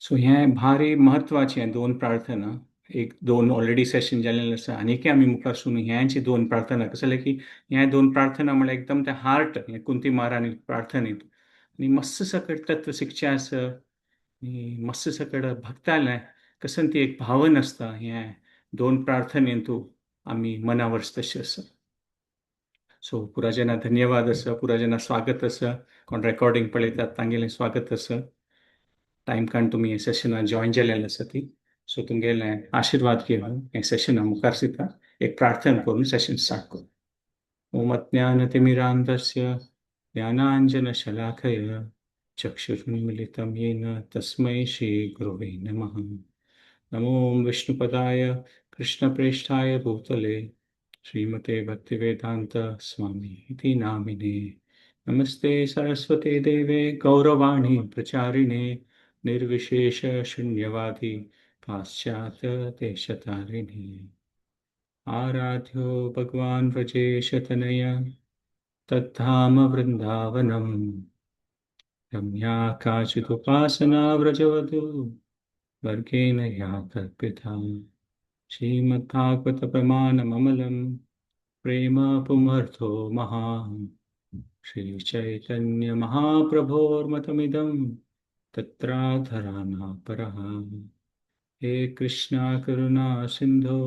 So हें भारी महत्वाचें दोन प्रार्थना. एक दोन ऑलरेडी सेशन जाल्लेलें आसा आनीकय आमी मुखार सुरू ह्यांची दोन प्रार्थना कशें जालें की ह्या दोन प्रार्थना म्हळ्यार एकदम ते हार्ट हे कुंती महारानी प्रार्थनेंत आनी मस्स सकट तत्व शिकचे आसा आनी मस्स सकट भक्तालें कसन ती एक भावन आसता हे दोन प्रार्थनेंतू आमी मनावरच तशें आसा. सो पुराजना धन्यवाद आसा, पुराजना स्वागत आसा, कोण रेकॉर्डिंग पळयतात तांगेलें स्वागत आसा. टायम काडून तुमी हे सेशनाक जॉयन जाल्ले आसा ती. सो तुमगेले आशीर्वाद घेवन हे सेशना मुखार सरता. एक प्रार्थना करून सेशन स्टार्ट करू. ओम अज्ञानतिमिरान्धस्य ज्ञानाञ्जनशलाकया चक्षुरुन्मिलितं येन तस्मै श्रीगुरवे नमः. नमो विष्णुपदाय कृष्णप्रेष्ठाय भूतले श्रीमते भक्तिवेदान्त स्वामी इति नामिने. नमस्ते सरस्वते देवे गौरवाणी प्रचारिणे निर्विशेष शून्यवादी पाश्चात्य देशतारिणे. आराध्यो भगवान् व्रजेशतनय तद्धाम वृन्दावनम्. रम्या काचिदुपासना व्रजवधू वर्गेण या कल्पिता. श्रीमद्भागवत प्रमाणममलम् प्रेम पुमर्थो महान्. श्रीचैतन्य महाप्रभोर्मतमिदम् तत्राधराना परः. हे कृष्णा करुणा सिन्धो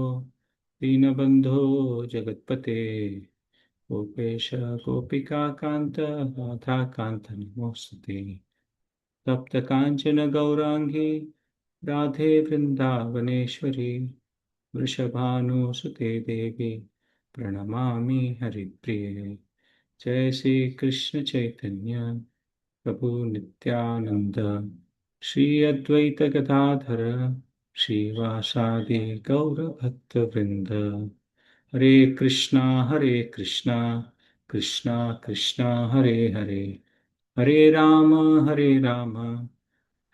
दीनबन्धो जगत्पते गोपेश गोपिका कान्त राधाकान्त नमोऽस्तुते. तप्तकाञ्चन गौराङ्गी राधे वृन्दावनेश्वरी वृषभानुसुते देवी प्रणमामि हरिप्रिये. जय श्री कृष्ण चैतन्य प्रभु नित्यानंद श्री अद्वैत गदाधर श्रीवासादि गौर भक्त वृंद. हरे कृष्णा कृष्णा कृष्णा हरे हरे, हरे राम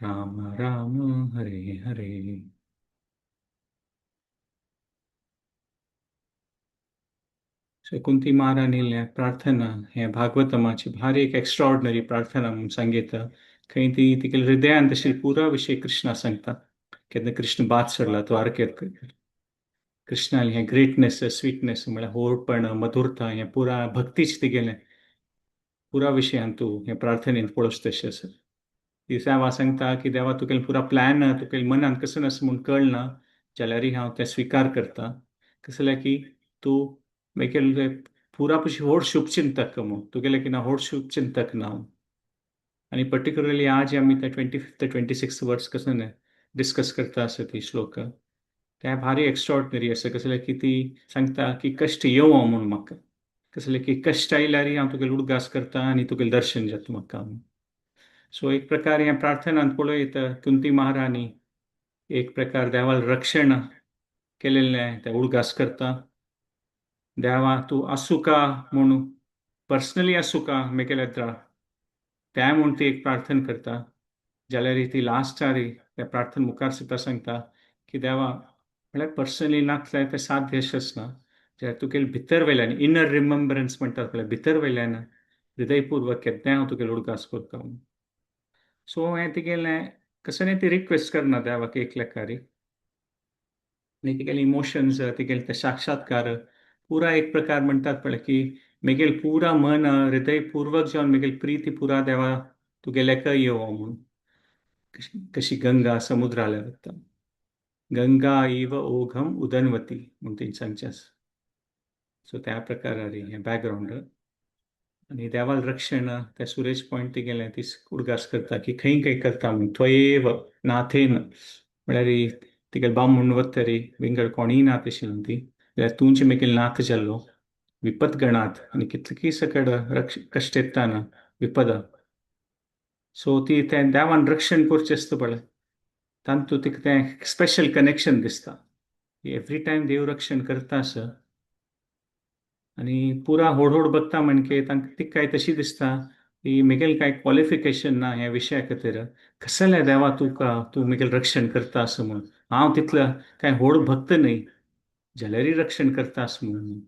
राम राम हरे हरे. कुंती महाराणी प्रार्थना हे भागवतमाची भारी एक एक्स्ट्राऑर्डिनरी प्रार्थना म्हणून सांगितलं. खंय ती तिके हृदयान तशी पुरा विषय कृष्णा सांगता. केन्ना कृष्ण बाद सरला द्वारकेत कृष्णाली हे ग्रेटनेस स्वीटनेस म्हळ्यार होडपण मधुरता हे पुरा भक्तीच तिगेलें पुरा विशयान तूं हे प्रार्थनेंत पळोवच तशें आसा. दिसा सांगता की देवा तुगेलो पुरा प्लॅन तुगेल्या मनान कसं आसा म्हूण कळना जाल्यारय हांव तें स्विकार करता. कसं जाल्यार की तूं मेकेल पुरा पशी व्हड शुभ चिंतक मग तुगेले की ना व्हड शुभ चिंतक ना. आणि पर्टिक्युलरली आज आमी ते 25th 26th वर्स कसं डिस्कस करता आसा ती श्लोक त्या भारी एक्स्ट्रॉर्डिनरी आसा. कसं जाल्यार की ती सांगता की कश्ट येवं म्हणून म्हाका कसं जाल्यार की कश्ट आयल्यारय हांव तुगेलो उडगास करता आनी तुगेलें दर्शन जाता म्हाका. सो एक प्रकार हे प्रार्थनांत पळयत कुंती महाराणी एक प्रकार देवाल रक्षण केलेलें ते उडगास करता. देवा तूं आसूं का म्हणून पर्सनली आसूं का मेकेल्या त्या म्हणून ती एक प्रार्थना करता. जाल्यार ती लास्टार त्या प्रार्थना मुखार सुद्दां सांगता की देवा म्हळ्यार पर्सनली नातले ते साध्य आसना जाल्यार तुगेले भितर वयल्यान इनर रिमेंबरन्स म्हणटात पळय भितर वयल्यान हृदयपूर्वक केन्नाय हांव तुगेलो उडगास करता. सो हें तिगेलें कसं ती रिक्वेस्ट करना देवाक एक लेखारी आनी तिगेले इमोशन्स तिगेले ते साक्षात्कार पुरा एक प्रकार म्हणटात पळय की मेगेल पुरा मन हृदयपूर्वक जावन मेगेल प्रीती पुरा देवा तुगेलेका येवं म्हणून कशी गंगा समुद्राला वता. गंगा इव ओघम उदनवती म्हणून तेंची सांगचें आसा. सो त्या प्रकारान हें बॅकग्रावंड आनी देवाल रक्षण ते सुरेश पॉयंट तिगेलें ती उडगास करता की खंय करता म्हणून त्वयेव नाथेन म्हळ्यार तिगेले बाम म्हणून वतरी विंगड कोणीय ना तशी ती जाल्यार तुंचे मेकेल नाथ जाल्लो विपत गणात आनी कितलीं सकड कश्ट येताना विपदा. सो ती तें देवान रक्षण करचें आसता पळय तांतूं तिका तें स्पेशल कनेक्शन दिसता. एवरी टायम देव रक्षण करता आसा आनी पुरा होड बघता म्हणजे तांकां तिका काय तशी दिसता की मेगेल काय क्वॉलिफिकेशन ना ह्या विशया खातीर कसं जाल्यार देवा तूं मेगेल रक्षण करता आसा म्हणून हांव तितलो काय व्हड भक्त न्हय जाल्यारय रक्षण करता आसा म्हणून.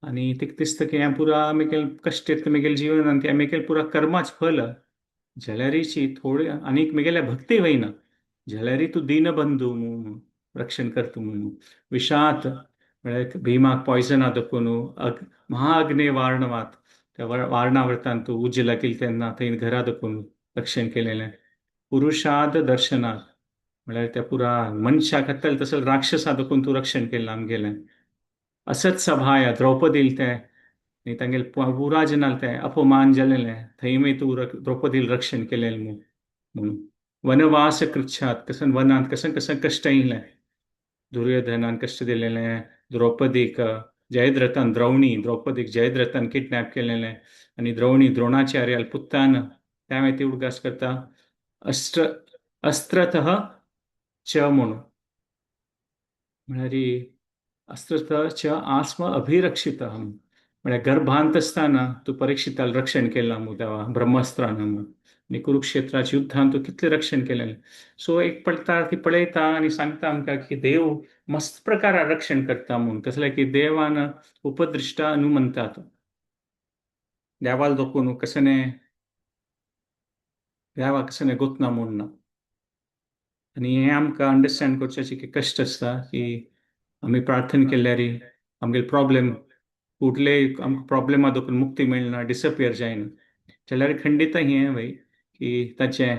आनी तिका दिसता की हें पुरा मेगेल कश्ट येता मेगेल जिवनांत हें मेगेल पुरा कर्माच फल जल्यारीची थोडी आनीक म्हगेल्या भक्ती वयना. जल्यारी तूं दीनबंधू म्हणून रक्षण करता म्हणून विषात म्हळ्यार भिमाक पॉयझन देखून महाअग्ने वार्णवात त्या वार्णावर्तान तूं उज्ज लागील तेन्ना थंय घरा देखून रक्षण केलेलें. पुरुषाद दर्शनात म्हळ्यार त्या पुरा मनशाक खात्ताले तसं राक्षसा देखून तूं रक्षण केलें आमगेलें. असत सभाया द्रौपदील ते आनी तांगेले पुरा जनाल ते अपमान जालेलें थंय मागीर तूं द्रौपदील रक्षण केलेलें म्हणून वनवास कृच्छात कसन वनांत कसन कसन कश्ट येयलें. दुर्योधनान कश्ट दिलेलें द्रौपदीक जयद्रथान द्रौपदीक जयद्रथान किडनॅप केलेलें आनी द्रोणी द्रोणाचार्याल पुत्तान त्या मागीर ती उडगास करता अस्त्र अस्त्रतः च म्हणून म्हळ्यार अस्त्रतः च आस्म अभिरक्षित म्हळ्यार गर्भांत असताना तूं परीक्षिताल रक्षण केलां मू देवा ब्रह्मास्त्रान आनी कुरुक्षेत्राच्या युद्धांत तूं कितलें रक्षण केलें. सो एक पडटा ती पळयता आनी सांगता आमकां की देव मस्त प्रकारान रक्षण करता म्हणून कसलें की देवान उपदृश्टा हनुमंतात देवाल दोकून कसने देवा कसने गोतना म्हणून ना. आनी हें आमकां अंडरस्टँड करचें की कश्ट आसता की आमी प्रार्थना केल्यार आमगे प्रॉब्लेम कुठले आमकां प्रॉब्लेमा देखून मुक्ती मेळना डिसअपियर जायना जाल्यार खंडित हें वय की ताचें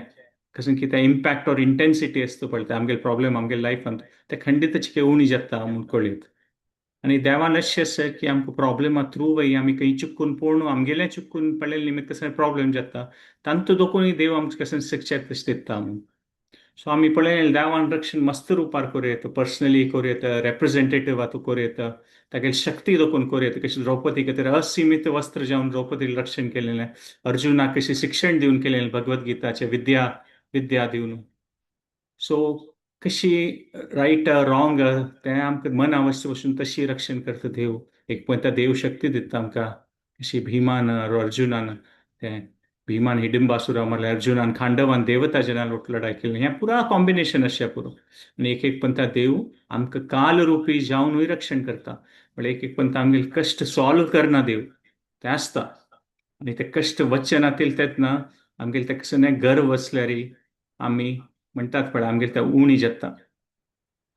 कशें की ते इम्पॅक्ट ऑर इंटेन्सिटी आसता पळय आमगे प्रॉब्लेम आमगे लायफान ते खंडित चिके उणी जाता म्हूण कळयत. आनी देवान अशें आसा की आमकां प्रॉब्लेमा थ्रू वय आमी खंय चुकून पळोवन आमगेलें चुकून पडलें निमित्त कसं प्रॉब्लेम जाता तांतूं देखून देव आमकां कसं शिक्षा दिता म्हणून. सो आमी पळयलें देवान रक्षण मस्त रुपार करूं येता पर्सनली करूं येता रेप्रेझेंटेटिव्हा तूं करूं येता तागे शक्ती देखून करूं येता कशी द्रौपदी खातीर असीमित वस्त्र जावन द्रौपदीक रक्षण केलेलें अर्जुनाक कशें शिक्षण दिवन केलेलें भगवद्गीताचें विद्या दिवन. सो कशी रायट रॉंग तें आमकां मन अवस्था वचून तशी रक्षण करता देव एक पॉयंट देव शक्ती दिता आमकां अशी भिमान अर्जुनान तें भिमान हिडिंबासुरा म्हळ्यार अर्जुनान खांडवान देवता जनान लढाई केली हें पुरा कॉम्बिनेशन अशें पुरो आनी एक पंथा देव आमकां काल रुपी जावनूय रक्षण करता म्हळ्यार एक पंथा आमगे कश्ट सॉल्व करना देव तें आसता आनी ते कश्ट वचचे नातील तेन्ना आमगेले ते कसं गर्व असल्यार आमी म्हणटात पळय आमगेले ते उणी जाता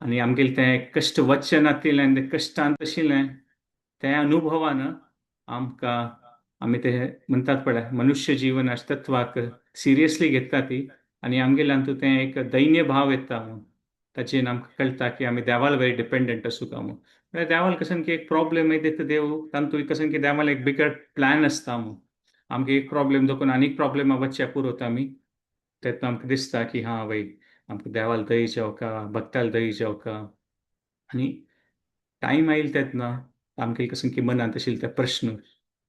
आनी आमगेले ते कश्ट वचचे नातिलें आनी ते कश्टांत आशिल्लें ते अनुभवान आमकां आमी ते म्हणटात पळय मनुष्य जिवनाच्या तत्वाक सिरियसली घेता ती आनी आमगेले हातूंत तें एक दैन्य भाव येता म्हणून ताचेर आमकां कळटा की आमी देवाल वेरी डिपेंडंट आसूं काय म्हणून म्हळ्यार देवाल कसन की एक प्रॉब्लेम दिता देव तातूंत कसन की देवाल एक बिगर प्लॅन आसता म्हणून आमकां एक प्रॉब्लेम देखून आनीक प्रॉब्लेमा वचचे पुरोत आमी तेन्ना आमकां दिसता की हां वय आमकां देवाल दय जावका भक्ताल दय जावका आनी टायम आयलो तेन्ना आमकां कसन की मनांत आशिल्ले ते प्रश्न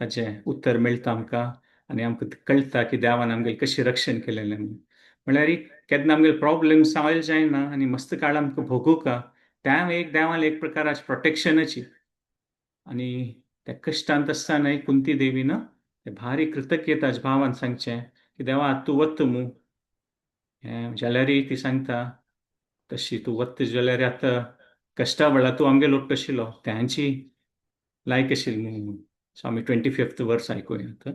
ताचें उत्तर मेळटा आमकां आनी आमकां कळटा की देवान आमगेलें कशें रक्षण केलेलें म्हळ्यार केन्ना आमगेले प्रॉब्लेम सॉल्व जायना आनी मस्त काळ आमकां भोगूंका त्या एक देवान एक प्रकाराची प्रोटेक्शनाची आनी त्या कश्टांत आसताना कुंती देवीन ते भारी कृतज्ञताच्या भावान सांगचें की देवा तूं वत मू जाल्यार ती सांगता तशी तूं वत जाल्यार आतां कश्टा वेळार तूं आमगे लोट आशिल्लो त्यांची लायक आशिल्ली म्हणून सो आमी 25th वर्स आयकुया आतां.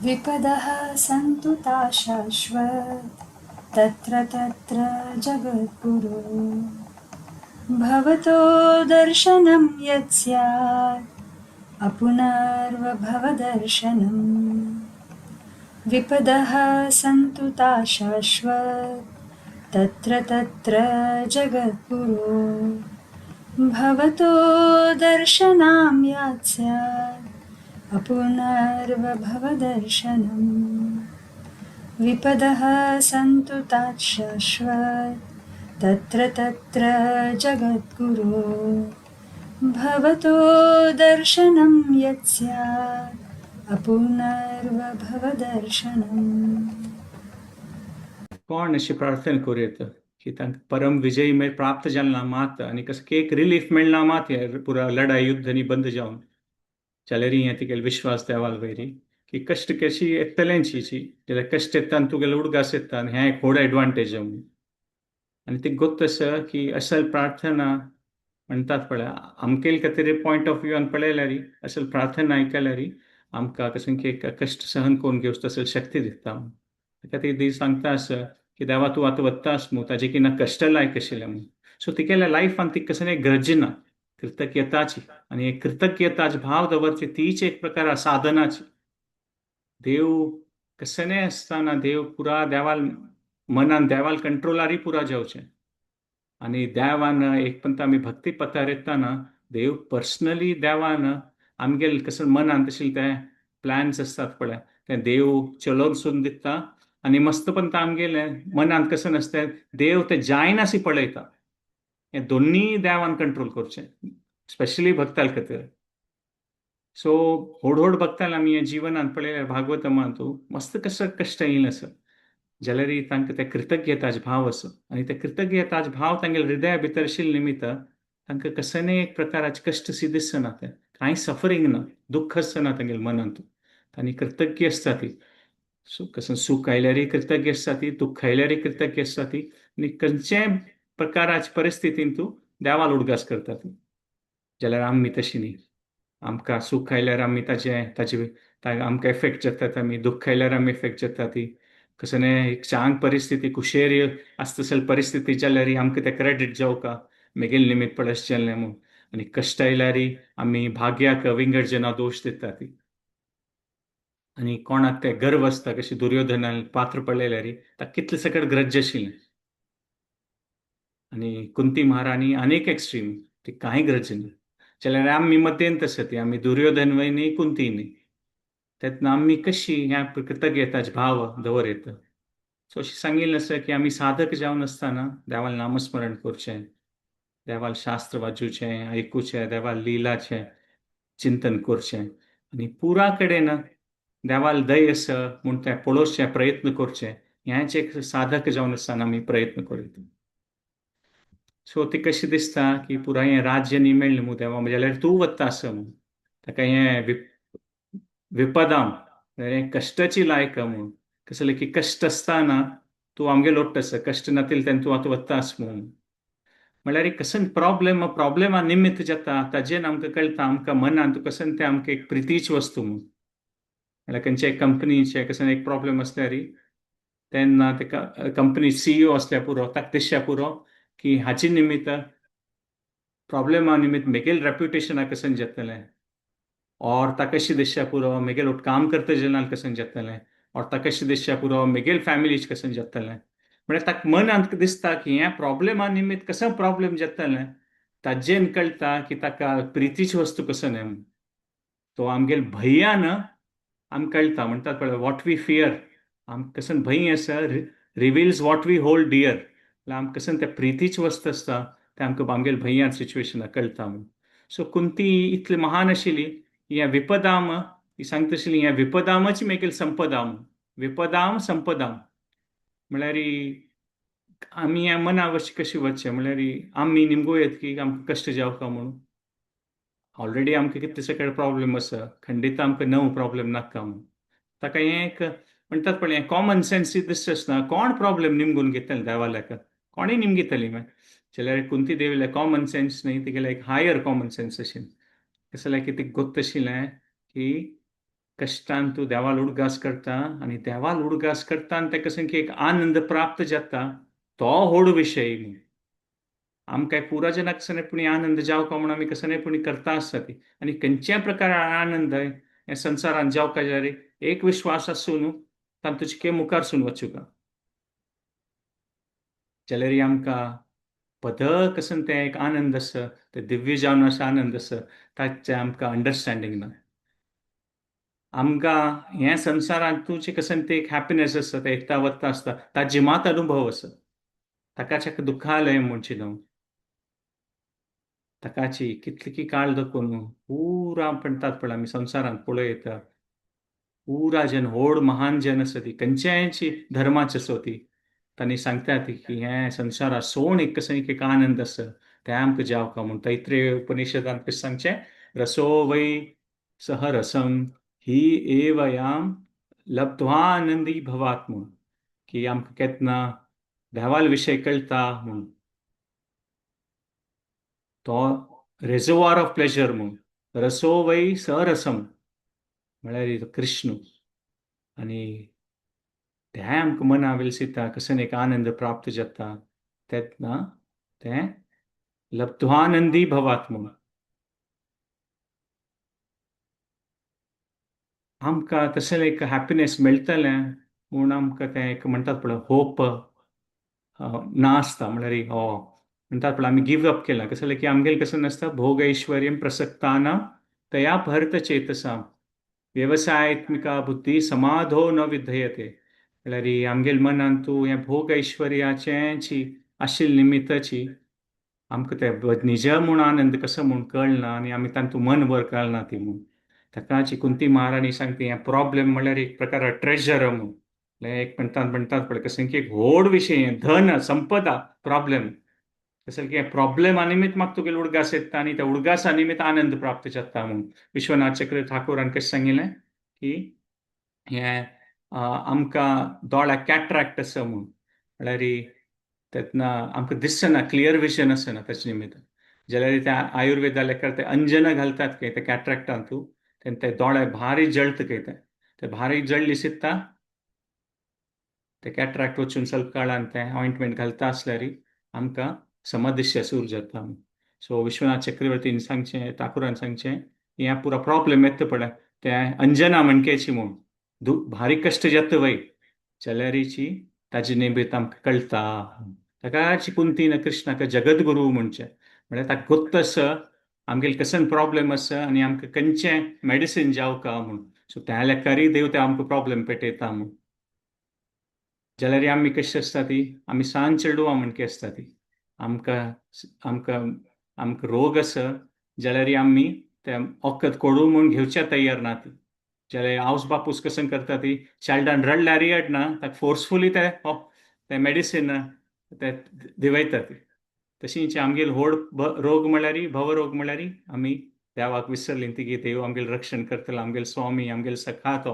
विपदः सन्तु ता शाश्वत तत्र तत्र जगद्गुरो भवतो दर्शनं यत् स्यात् अपुनर्वभवदर्शनम् विपदः सन्तु ता शाश्वत तत्र तत्र जगद्गुरो भवतो दर्शनं यत् स्यात् अपुनर्वभवदर्शनम् विपदः सन्तु तात शाश्वत तत्र तत्र जगद्गुरो भवतो दर्शनं यत् स्यात् अपुनर्वभवदर्शनम्. कोण अशी प्रार्थना करूं येता की तांकां परम विजय प्राप्त जालना मात आनी कसं एक रिलीफ मेळना मात हें पुरा लढाई युद्ध न्ही बंद जावन जाल्यार हें तुगेलो विश्वास देवाल वयरी की कश्ट कशी येतलेंची जाल्यार कश्ट येता आनी तुगेलो उडगास येता आनी हें एक व्हड एडवांटेज म्हणून आनी ती गोत्त आसा की असल प्रार्थना म्हणटात पळय अमकेल तरी पॉयंट ऑफ व्ह्यून पळयल्यार असेल प्रार्थना ऐकल्यार आमकां कशें की एक कश्ट सहन करून घेवच तसं शक्ती दिता. ताका ती सांगता असं की देवा तूं आतां वत्तास मू ताजे की ना कश्ट लायक आशिल्लें म्हणून. सो तिगेल्या लायफान ती कसं एक गरजेना कृतज्ञताची आणि एक कृतज्ञताच भाव दवरची तीच एक प्रकार साधनाची. देव कसं असताना देव पुरा देवाल मनान देवाल कंट्रोलारी पुरा जेवचें आणि देवान एक पण आम्ही भक्ती पथार येताना देव पर्सनली देवान आमगेल कसं मनान तशें ते प्लॅन्स असतात पळय ते देव चलोवन सून दिता आणि मस्त पण आमगेले मनान कसं नसतं देव ते जायनासी पळयता. हे दोन्ही देवान कंट्रोल करचें स्पेशली भक्ताल खातीर. सो हळूहळू बघताल आमी हे जिवनांत पळयल्यार भागवतमान तूं मस्त कसं कश्ट येईल असं जाल्यार तांकां ते कृतज्ञताच भाव असो आणि ते कृतज्ञताच भाव तांगेले हृदया भितर आशिल्ले निमित्त तांकां कसले एक प्रकाराचे कश्ट सी दिसना ते कांय सफरींग ना दुख्ख आसना तांगेले मनांत आनी कृतज्ञ आसता ती. कसं सूख आयल्यारय कृतज्ञ आसता ती दुख्ख आयल्यारय कृतज्ञ आसता ती आनी खंयच्याय प्रकाराच्या परिस्थितीन तूं देवाल उडगास करता ती. जाल्यार आमी तशी न्ही. आमकां सूख आयल्यार आमी ताजे आमकां एफेक्ट जातात आमी दुख्ख आयल्यार आमी एफेक्ट जाता ती कसं एक चांग परिस्थिती कुशेर आसता तसले परिस्थिती जाल्यार आमकां ते क्रेडिट जावका मेगेल निमित्त पळस जाल्लें म्हणून आनी कश्ट आयल्यार आमी भाग्याक विंगड जना दोश दिता ती. आणि कोणाक ते गर्व आसता कशी दुर्योधनान पात्र पडलेल्यार ताका कितले सकट ग्रज्ज आशिल्लें आणि कुंती महाराणी अनेक एक्स्ट्रीम ती कांय गरज ना जाल्यार आमी मतेंत आसा ती आमी दुर्योधनय न्ही कुंती न्ही तेन्ना आमी कशी ह्या कृतज्ञताच भाव दवरयत. सो अशें सांगिल्लें आसा की आमी साधक जावन आसतना देवाल नामस्मरण करचें देवाल शास्त्र वाचूचें आयकुचें देवाल लिलाचें चिंतन करचें आनी पुरा कडेन देवाल दय आसा म्हूण तें पळोवचें प्रयत्न करचें हेंच एक साधक जावन आसतना आमी प्रयत्न करीत. सो ती कशी दिसता की पुराय हें राज्य न्ही मेळ्ळें मू देवा जाल्यार तूं वता आसा म्हूण ताका हें विपदाम हें कश्टाची लायक म्हूण कसलें की कश्ट आसताना तूं आमगे लोट आसा कश्ट नातिल तेन्ना तूं आतां वतास म्हूण म्हळ्यार कसं प्रॉब्लेमा निमित्त जाता ताजेन आमकां कळटा आमकां मनान तूं कसं तें आमकां एक प्रितीच वस्तू म्हूण म्हळ्यार खंयच्या कंपनीचे कसं एक प्रॉब्लेम आसल्यार तेन्ना तेका कंपनी सीईओ असल्या पुरो ताका दिसच्या पुरो की हाचे निमित्त प्रॉब्लेमा निमित्त मेगेल रेप्युटेशना कसन जातलें और ताका अशी दिसच्या पुरो मेगेल उठ काम करता जेन्ना कसन जातलें और ताका अशी दिसच्या पुरो मेगेल फॅमिलीच कसन जातलें म्हळ्यार ताका मनांत दिसता की ह्या प्रॉब्लेमा निमित्त कसं प्रॉब्लेम जातलें ताजेन कळटा की ताका प्रितीची वस्तू कसं न्ही तो आमगेल भयान आमकां कळटा म्हणटात पळय वॉट वी फियर आमकां कसन भंय आसा reveals what we hold dear आमकां कसन त्या प्रितीची वस्त आसता ते आमकां आमगेल भंयान सिच्युएशनां कळटा म्हणून. सो कुंती इतली महान आशिल्ली ह्या विपदाम ही सांगता आशिल्ली ह्या विपदामच मेगेल संपदाम विपदाम संपदाम म्हळ्यार आमी ह्या मना कशी वचचें म्हळ्यार आमी निमगो येत की आमकां कश्ट जावका म्हणून ऑलरेडी आमकां कितले सकयल प्रॉब्लेम आसा खंडीत आमकां नवो प्रॉब्लेम नाका म्हणून ताका हें एक म्हणटात पळय हें कॉमन सेन्स दिसता आसतना कोण प्रॉब्लेम निमगून घेतले देवाल्याक कोणें निमगितली जाल्यार कुंती देवीले कॉमन सेन्स न्ही तिगेले एक हायर कॉमन सेन्स आशिल्लें कसं जाल्यार की ती गोत्त आशिल्लें की कश्टान तूं देवाल उडगास करता आनी देवाल उडगास करता आनी तेका कसं की एक आनंद प्राप्त जाता तो व्हड विशय न्ही आमकां पुराजनाक कसनेपणी आनंद जावका म्हणून आमी कसनेपणी करता आसता ती आनी खंयच्याय प्रकार आनंद हे संवसारान जावका जाल्यार एक विश्वास आसून तांतूं के मुखार सून वचूका जाल्यार आमकां पद कसन तें एक आनंद आसा ते दिव्य जावन असो आनंद आसा ताचें आमकां अंडरस्टँडींग ना आमकां ह्या संवसारांत तुजें कसन तें एक हॅपिनेस आसा तें येता वता आसता ताचे मात अनुभव आसा ताकाच दुखालय म्हणची न्हू ताकाची कितली की काळ देखून पुरा म्हणटात पळय आमी संवसारांत पळयता पुरा जन व्हड महान जन आसा ती खंयच्यायची धर्माची असो ती तांणी सांगता ती की हें संवसारा सोण एक कसं एक आनंद आसा तें आमकां जावका म्हूण तैत्रेय उपनिशदान कशें सांगचें रसो वै सह रसम ही एवयाम लब्ध्वा आनंदी भवात म्हूण की आमकां केन्ना देवाल विशय कळटा म्हूण तो रेजोवार ऑफ प्लेजर म्हणून रसो वै सरसम म्हळ्यार कृष्ण आणि ते आमकां मना विलसिता कसन एक आनंद प्राप्त जाता तेतना ते लब्ध्वानंदी भवात म्हणून आमकां तसलें एक हॅपिनेस मेळटलें म्हूण आमकां तें एक म्हणटात पळय होप नासता म्हळ्यार हो म्हणटात पळय आमी गिव अप केला कसं की आमगेल कसं नासता भोग ऐश्वर्यम प्रसक्ताना तया भरत चेतसा व्यवसायत्मिका बुद्धी समाधो न विधयते म्हळ्यार आमगेल मनान तूं हें भोग ऐश्वर्याचें आशिल्ली निमित्ताची आमकां ते निज म्हूण आनंद कसो म्हूण कळना आनी आमी तातूंत मन भर घालना ती म्हूण ताकाची कुंती महाराणी सांगता हें प्रॉब्लेम म्हळ्यार एक प्रकार ट्रेजर म्हणून एक म्हणटात पळय कसं की एक व्हड विशय धन संपदा प्रॉब्लेम कसं की प्रॉब्लेमा निमित्त म्हाका तुगेलो उडगास येता आनी त्या उडगासा निमित्त आनंद प्राप्त जाता म्हणून विश्वनाथ चक्र ठाकुरान कशें सांगिल्लें की हें आमकां दोळ्याक कॅट्रॅक्ट आसा म्हणून म्हळ्यार तेतना आमकां दिसना क्लियर विजन आसना ताचे निमित्त जाल्यार त्या आयुर्वेदा लेखार ते अंजना घालतात खंय ते कॅट्रॅक्टांत तेन्ना ते दोळे भारी जळटा खंय ते भारी जळ्ळी दिसता ते कॅट्रॅक्ट वचून ಸ್ವಲ್ಪ काळान ते ऑइंटमेंट घालता आसल्यार आमकां समदिश्य सूर जाता सो विश्वनाथ चक्रवर्तीन सांगचें ठाकुरान सांगचें हें पुरो प्रॉब्लेम येता पळय ते अंजना म्हणकेची म्हूण भारी कश्ट जाता वय जाल्यारीची ताजे निमित्त आमकां कळटा ताकाची कुंतीन कृष्णाक जगद्गुरू म्हणचे म्हळ्यार ताका गोत्त आसा आमगेले कसन प्रॉब्लेम आसा आनी आमकां खंयचें मेडिसीन जावका म्हूण सो त्या लेखारी देव ते आमकां प्रॉब्लेम पेटयता म्हूण जाल्यार आमी कशी आसता ती आमी सांज चेडवा म्हणके आसता ती आमकां आमकां आमकां रोग आसा जाल्यार आमी ते वखद कोडू म्हूण घेवच्या तयार ना ती जाल्यार आवस बापूस कसं करता ती चायल्डान रडल्यार येडना ताका फोर्सफुली ते मेडिसीन ते दिवयता ती तशींच आमगेल व्हड रोग म्हळ्यार भवरोग म्हळ्यार आमी देवाक विसरली ती देव आमगेलें रक्षण करतलो आमगेलो स्वामी आमगेलो सखा तो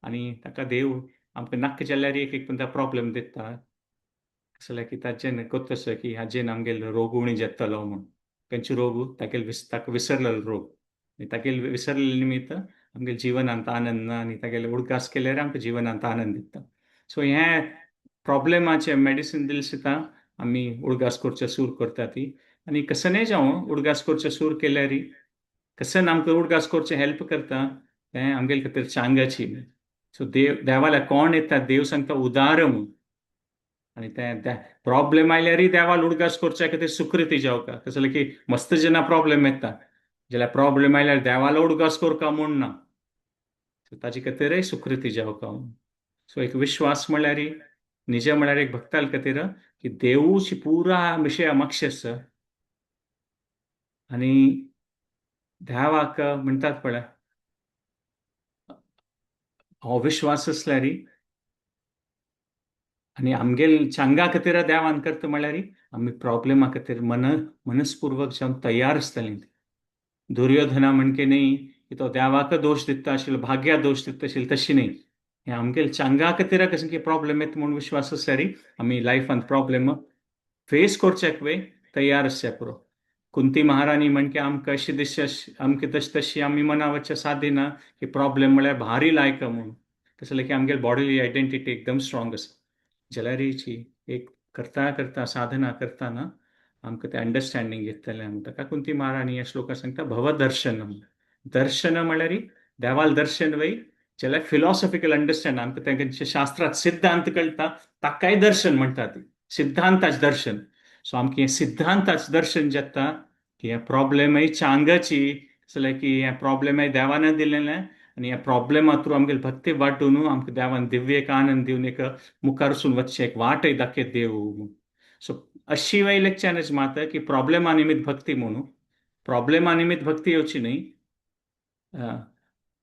आनी ताका देव आमकां नाका जाल्यार एक एक प्रॉब्लेम दिता कसले की ताजेन कोत्तसो की हाजेन आमगेलो रोग उणी जातलो म्हूण खंयचे रोग ताका विसरलेलो रोग तागेल विसरलेले निमित्त आमगेल्या जिवनांत आनंद ना आनी तागेले उडगास केल्यार आमकां जिवनांत आनंद दिता सो हें प्रॉब्लेमाचे मेडिसीन दिले सुद्दां आमी उडगास करचे सूर करता ती आनी कसनय जावं उडगास करचे सूर केल्यार कसन आमकां उडगास करचे हेल्प करता तें आमगेले खातीर चांगाची सो देवाला कोण येता देव सांगता उदार म्हणून आनी ते प्रॉब्लेम आयल्यारय देवाल उडगास करच्या खातीर सुकृती जावका कसले की मस्त जेन्ना प्रॉब्लेम येता जाल्यार प्रॉब्लेम आयल्यार देवाला उडगास करका म्हूण ना सो ताजे खातीरय सुकृती जावका सो एक विश्वास म्हळ्यार निजे म्हळ्यार एक भक्ताल खातीर की देवूची पुरा विशय म्हापशे आसा आनी देवाक म्हणटात पळय हो विश्वास आसल्यार आनी आमगेल चांगा खातीर देवान करता म्हळ्यार आमी प्रॉब्लेमा खातीर मनस्पूर्वक जावन तयार आसतलीं दुर्योधना म्हणके न्ही की तो देवाक दोश दिता आशिल्लो भाग्या दोश दिता आशिल्लो तशी न्ही हें आमगेल चांगा खातीर कसं की प्रॉब्लेम येता म्हूण विश्वास आसल्यार आमी लायफांत प्रॉब्लेम फेस करच्याक वे तयार आसच्या पुरो कुंती महाराणी म्हणके आमकां अशी दिसचे आमकां तशी आमी मनावरच्या सादिना की प्रॉब्लेम म्हळ्यार भारी लायक म्हणून कसले की आमगेल बॉडी आयडेंटिटी एकदम स्ट्रॉंग आसा जाल्यारीची एक करता करता साधना करतना आमकां तें अंडरस्टँडींग येतलें ताका कुंती महाराणी ह्या श्लोकांत सांगता भवदर्शनम दर्शन म्हळ्यार देवाल दर्शन वय जाल्यार फिलॉसॉफिकल अंडरस्टँड आमकां तेंचे शास्त्रांत सिद्धांत कळटा ताकाय दर्शन म्हणटा ती सिद्धांताच दर्शन सो आमकां हें सिद्धांताच दर्शन जाता की हें प्रॉब्लेमय चांगाची जाल्यार की हें प्रॉब्लेमय देवान दिलेलें आनी ह्या प्रॉब्लेमा थ्रू आमगेली भक्ती वाडून आमकां देवान दिव्य एक आनंद दिवन एक मुखार वचून वचचें एक वाटय दाखयत देव सो अशी वयल्याच्यानच मात की प्रॉब्लेमा निमित्त भक्ती म्हणून प्रॉब्लेमा निमित्त भक्ती येवची न्ही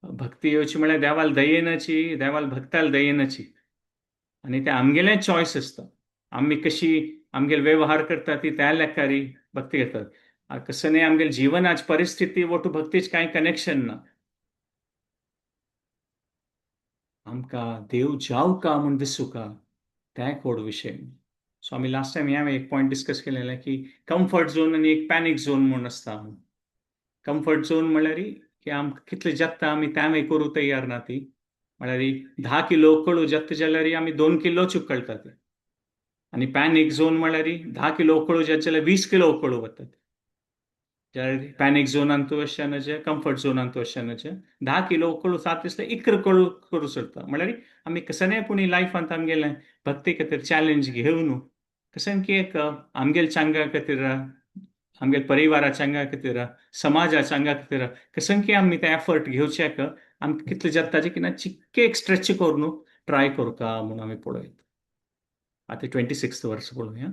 भक्ती येवची म्हळ्यार देवाल दयेनाची देवाल भक्ताल दयेनाची आनी ते आमगेलें चॉयस आसता आमी कशी आमगेले वेव्हार करता ती त्या लेखारी भक्ती करतात कसं न्ही आमगेले जिवनाची परिस्थिती वटू भक्तीच कांय कनेक्शन ना आमकां देव जावका म्हूण दिसूं का तें व्हड विशय सो आम्ही लास्ट टाइम ह्या एक पॉईंट डिस्कस केलेला आहे की कम्फर्ट झोन आणि एक पॅनिक झोन म्हणून असता. कम्फर्ट झोन म्हळ्यार की कितले जत्ता आमी त्यामे करू तयार ना ती म्हळ्यार 10 किलो उकळू जत्त जाल्यार आमी 2 किलोच उकळतात. आणि पॅनिक झोन म्हळ्यार 10 किलो उकळू जात जाल्यार 20 किलो उकळू वतात. जाल्यार पॅनिक झोनान तूं अशें कम्फर्ट झोनान तूं अशें 10 किलो उकळू सात दिसता इकर कळू करू सोदता. म्हळ्यार आमी कसनपूणी लायफांत आमगेलें भक्ती खातीर चॅलेंज घेवन कसन की एक आमगेल चांगा खातीर आमगेल परिवारा चांगा खातीर समाजा चांगा खातीर कसन की आमी ते एफर्ट घेवचे आमकां कितले जाता की ना चिक्के एक स्ट्रेच करून ट्राय करता म्हणून आमी पळयत. आता 26th वर्ष पळोवया.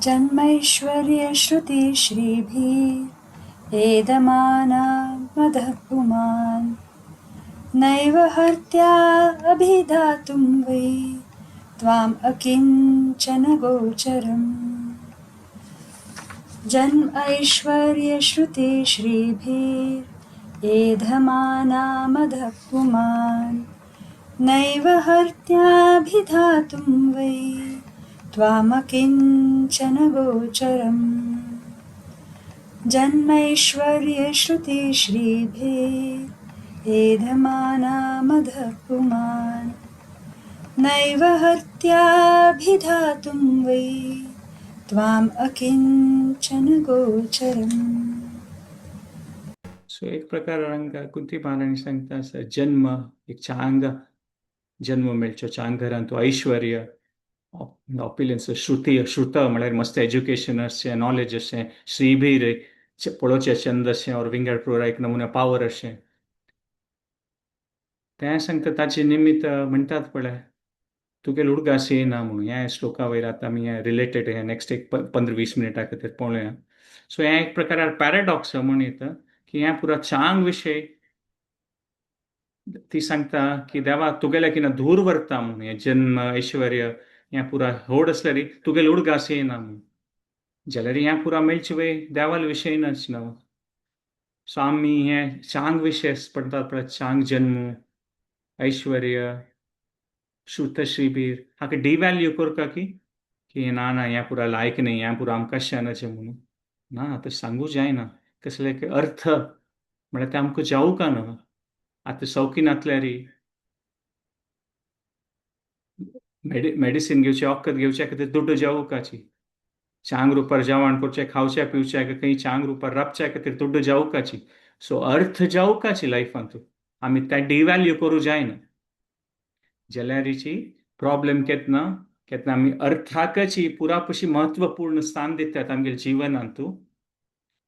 जन्मैश्वर्यश्रुतिश्रीभिरेदमाना मदः पुमान् नैव हर्त्याभिधातुं वै त्वाम् अकिञ्चन गोचरम् जन्मैश्वर्यश्रुतिश्रीभिरेधमाना मदः पुमान् नैव हर्त्याभिधातुं वै त्वामकिञ्चन गोचरम् जन्मैश्वर्यश्रुतिश्रीभिरेधमाना मदः पुमान् नैव हर्त्याभिधातुं वै त्वाम् अकिञ्चन गोचरम्. सो एक प्रकार कुंती महाराणी सांगता जन्म एक चांग जन्म मेळचो चांग घरांत तो ऐश्वर्य ऑपिलियन्स श्रुत म्हळ्यार मस्त एज्युकेशन अशें नॉलेज अशें श्रीभीर पळोवचें छंद अशें और विंगड पुरा एक नमुन्या पावर अशें तें सांगता ताचे निमित्त म्हणटात पळय तुगेलो उडगास येना म्हणून ह्या श्लोका वयर आतां आमी रिलेटेड हे नेक्स्ट एक 15-20 मिनटां खातीर पळोवया. सो हें एक प्रकार पॅराडॉक्स म्हणून येता की ह्या पुरा चांग विशय ती सांगता की देवा तुगेल्या किना धूर व्हरता म्हणून हें जन्म ऐश्वर्य हें पुरा होड आसल्यार तुगेलो उडगास येना म्हणून जाल्यार हें पुरा मेळचे वय देवाल विशय नाच न्हू. सो आमी हें चांग विशय पडटात पळय चांग जन्म ऐश्वर्य श्रुतश्रीबीर हाका डिवॅल्यू करता की ना ना हें पुरा लायक न्ही हें पुरा आमकां शानाचें म्हणून ना तशें सांगू जायना. कसले अर्थ म्हळ्यार ते आमकां जावूं न्हू. आतां सौखीनांतल्यार मेडिसीन घेवचें वखद घेवच्या खातीर दुड्ड जावूकाची चांग रुपार जेवण करचें खावच्या पिवच्या खंय चांग रुपार राबच्या खातीर दुड्ड जावूकाची. सो अर्थ जावूकाची लायफांत आमी तें डिवॅल्यू करूं जायना. जाल्यारीची प्रॉब्लेम केतना आमी अर्थाकची पुरापशी महत्वपूर्ण स्थान दितात आमगे जिवनांत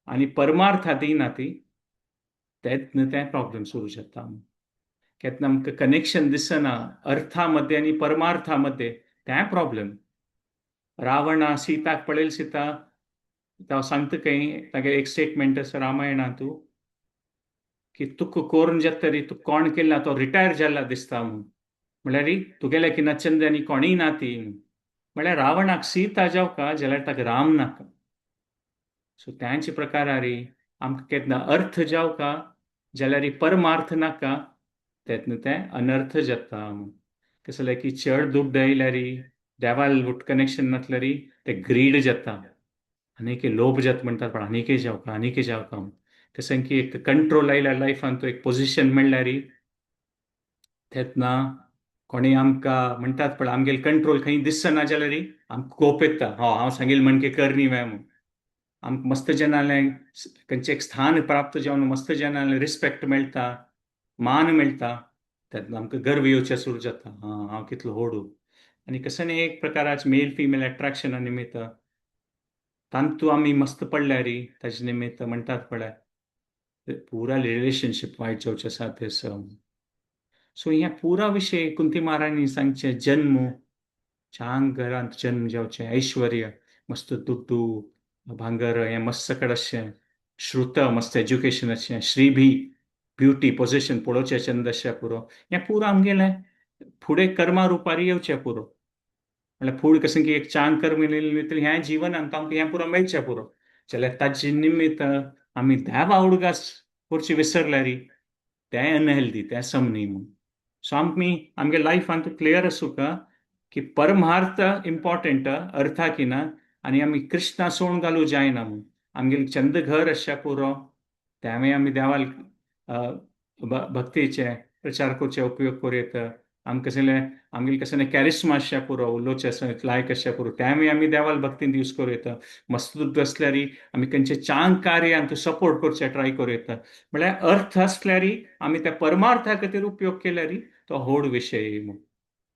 आनी परमार्थ दिना ती तेन्ना तें प्रॉब्लेम सुरू जाता. केन्ना आमकां कनेक्शन दिसना अर्था मध्ये आनी परमार्था मध्ये तें प्रॉब्लेम. रावण सीताक पळयल सीता तो सांगता खंय तागे एक स्टेटमेंट आसा रामायणांत की तुका कोरून तरी तू कोण केला तो रिटायर जाला दिसता म्हणून म्हळ्यार तुगेल्या की नचंद आनी कोणीय ना ती म्हळ्यार रावणाक सीता जावका जाल्यार ताका राम नाका. सो त्यांचे प्रकारार आमकां केन्ना अर्थ जावका जाल्यार परमार्थ नाका तेन्ना तें अनर्थ जाता. कसं जालें की चड दुड्ड येयल्यार देवाल कनेक्शन नासल्यार ते ग्रीड जाता आनीक लोभ जाता म्हणटात पण आनीकय जावका कसं की एक कंट्रोल आयल्यार लायफान तो एक पोझिशन मेळ्ळ्यार तेन्ना कोणी आमकां म्हणटात पळय आमगेले कंट्रोल खंय दिसना जाल्यार आमकां कोप येता हांव सांगिल्लें म्हणके कर न्ही म्हणून. आमकां मस्त जनालें खंयचें एक स्थान प्राप्त जावन मस्त जनालें रिस्पेक्ट मेळटा मान मेळटा तेन्ना आमकां गर्व येवचें सुरू जाता हांव कितलो व्हडू. आनी कसं एक प्रकाराचें मेल फिमेल अट्रॅक्शना निमित्त तांतू आमी मस्त पडल्यार ताचे निमित्त म्हणटात पळय पुरा रिलेशनशीप वायट जावचें आसा ते सो ह्या पुरा विशय कुंती महाराणी सांगचे जन्म चांग घरांत जन्म जावचें ऐश्वर्य मस्त दुड्डू भांगर हें मस्त सकट अशें श्रुत मस्त एज्युकेशन अशें श्रीभी ब्युटी पोझिशन पळोवचें छंद अशें पुरो हें पुरो आमगेलें फुडें कर्मा रुपार येवचें पुरो म्हळ्यार फूड कशें की एक चांग कर्म निमित्त हें जिवनांत आमकां हें पुरो मेळचें पुरो जाल्यार ताचे निमित्त आमी देवा उडगास करची विसरल्यार तें अनहेल्दी तें समनी म्हणून. सो आमी आमगे लायफान तूं क्लियर आसूं का की परमार्थ इम्पॉर्टंट अर्था की ना, आनी आमी कृष्णा सोडून घालूं जायना म्हूण आमगेले चंद घर आसच्या पुरो त्यामुळे आमी देवाल भक्तीचे प्रचार करचे उपयोग करूं येता आमकां कसले आमगेले कसले कॅरिस्मा आसच्या पुरो उलोवचे लायक आसच्या पुरो त्यामुळे आमी देवाल भक्तीन यूज करूं येता मस्त असल्यार आमी खंयचे चांग कार्यान तूं सपोर्ट करचे ट्राय करूं येता म्हळ्यार अर्थ आसल्यार आमी त्या परमार्था खातीर उपयोग केल्यार तो व्हड विशय म्हूण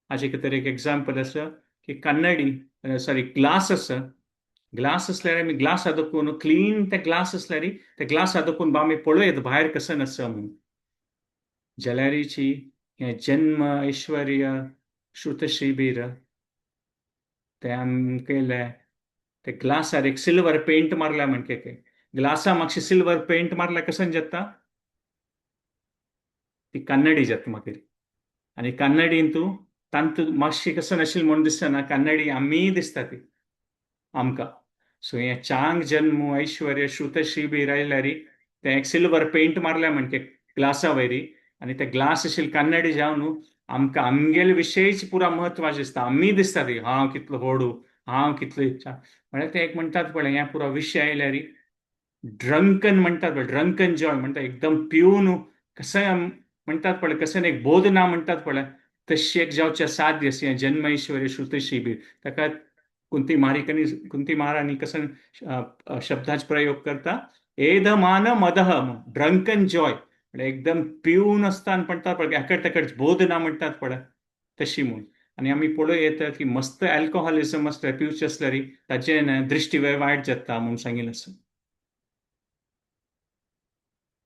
हाजे खातीर एक एग्जाम्पल आसा की कन्नडी सॉरी ग्लास आसा ग्लास असल्यार आमी ग्लास आदोकून क्लीन ते ग्लास असल्यार ते ग्लास आदोकून आमी पळयत भायर कसं आसा म्हणून जल्यारीची हे जन्म ऐश्वर्य श्रुतश्रीबीर ते आमकेले ते ग्लासार एक सिल्वर पेंट मारल्या म्हणके ग्लासा मातशी सिल्वर पेंट मारल्या कसं जाता ती कन्नडी जाता मागीर आनी कन्नडीन तूं तांत मातशी कसं नाशिल्ली म्हणून दिसना कन्नडी आमी दिसता ती आमकां सो हे चांग जन्म ऐश्वर्य श्रुतश्री बी रायल्यार ते एक सिल्वर पेंट मारल्या म्हणके ग्लासा वयरी आनी ते ग्लास आशिल्ले कन्नडी जावन आमकां आमगेले विशयच पुरा म्हत्वाचें दिसता आमी दिसता ती हांव कितलो व्हडू हांव कितलो इच्छा म्हळ्यार ते एक म्हणटात पळय ह्या पुरो विशय आयल्यार ड्रंकन म्हणटात पळय ड्रंकन जॉय म्हणटा एकदम पिवन कसं म्हणटात पळय कसं एक बोध ना म्हणटात पळय तशी एक जावच्या साध्य असे जन्म ऐश्वर्य श्रुतशी बी ताका कुंती महाराणी कसं शब्दाचा प्रयोग करता एधमान मदह ड्रंकन जॉय म्हणजे एकदम पिवन असताना म्हणटात पळय एकड तेकड बोध ना म्हणटात पळय तशी म्हूण आनी आमी पळय येता की मस्त अल्कोहोलिजम असल्यार पिवचे असल्यार ताचे दृश्टी वायट जाता म्हणून सांगिल्लें आसा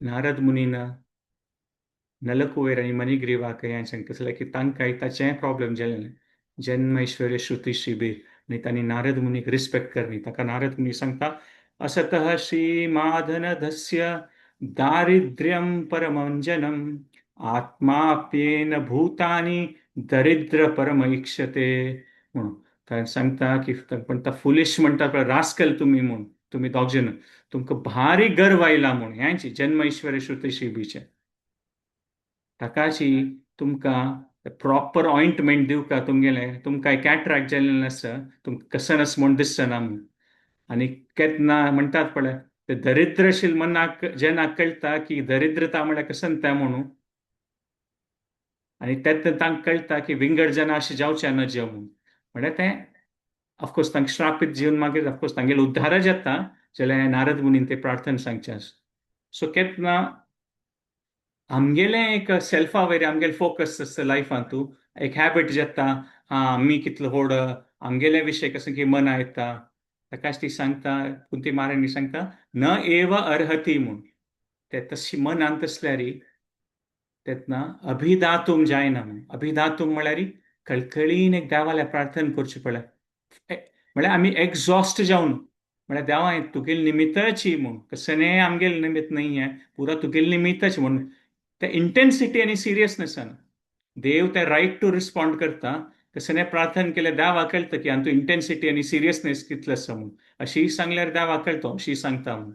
नारद मुनीन नलकुवेर आनी मणिग्रीवाक हें सांगता की तांकां ताचें प्रॉब्लेम जालें जन्म ऐश्वर्य श्रुती शिबीर आनी तांणी नारद मुनीक रिस्पेक्ट करनी ताका नारद मुनी सांगता असतः श्रीमाधनधस्य दारिद्र्यं परमंजनम आत्माप्येन भूतानी दरिद्र परम इक्षते म्हणून ताणें सांगता की पण फुलिश म्हणटा पळय रास्कल तुमी म्हूण तुमी दोग जन तुमकां भारी गर्व आयला म्हूण ह्यांची जन्म ऐश्वर्य श्रुती शिबीचे ताकाची तुमकां प्रॉपर ऑइंटमेंट दिवका तुमगेले तुमकां कॅट्रॅक्ट जाल्लें आसा तुमकां कसन आसा म्हूण दिसना म्हूण आनी केन्ना म्हणटात पळय ते दरिद्र आशिल्ले मनाक जेन्ना कळटा की दरिद्रता म्हळ्यार कसन तें म्हणून आनी तें तांकां कळटा की विंगड जना अशें जावचें नज म्हणून म्हळ्यार तें ऑफकोर्स तांकां श्रापीत जीवन मागीर ऑफकोर्स तांगेले उद्धार जाता जाल्यार नारद मुनीन ते प्रार्थना सांगचे आसा सो केन्ना आमगेले एक सेल्फा वयर आमगेले फोकस आसता लायफान तूं एक हॅबिट जाता आमी कितलो व्हड आमगेले विशय कसो की मना येता ताकाच ती सांगता कुंती महाराणी सांगता न एव अर्हती म्हूण ते तशी मनांत असल्यार तेतना अभिदातूम जायना म्हूण अभिदातूम म्हळ्यार कळकळीन एक देवाल्या प्रार्थना करची पळय म्हळ्यार आमी एक्झॉस्ट जावन म्हळ्यार देवा तुगेली निमित्तची म्हूण कसने आमगेले निमित्त नाही आहे पुरा तुगेली निमित्तच म्हणून ते इंटेन्सिटी आनी सिरियसनेसान देव ते रायट टू रिस्पॉन्ड करता कसने प्रार्थना केले देवा कळटा की तूं इंटेन्सिटी आनी सिरियसनेस कितलो आसा म्हूण अशी सांगल्यार देवा कळटा अशी सांगता म्हूण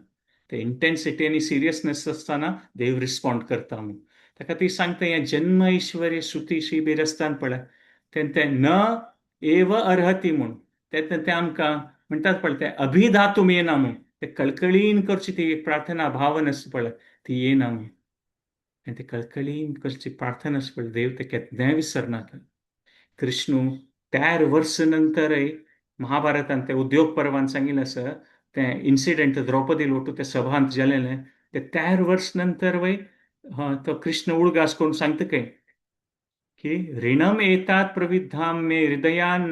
ते इंटेन्सिटी आनी सिरियसनेस आसतना देव रिस्पॉन्ड करता म्हूण ताका ती सांगता हें जन्म ऐश्वर्य श्रुती शिबीर आसतना पळय ते न एव अर्हती म्हूण ते आमकां म्हणटात पळय ते अभिधातूम येना म्हूण ते कळकळीन करची ती प्रार्थना भावना आसा पळय ती येना म्हूण आनी ते कळकळीन करची प्रार्थना आसा पळय देव ते केन्नाय विसरनात कृष्ण 13 वर्स नंतरय महाभारतांत ते उद्योग पर्वान सांगिल्लें आसा ते इन्सिडेंट द्रौपदी लोटू ते सभांत जालेलें ते 13 वर्स नंतर वय तो कृष्ण उडगास करून सांगता काय की ऋणम एतात प्रविद्धाम मे हृदयान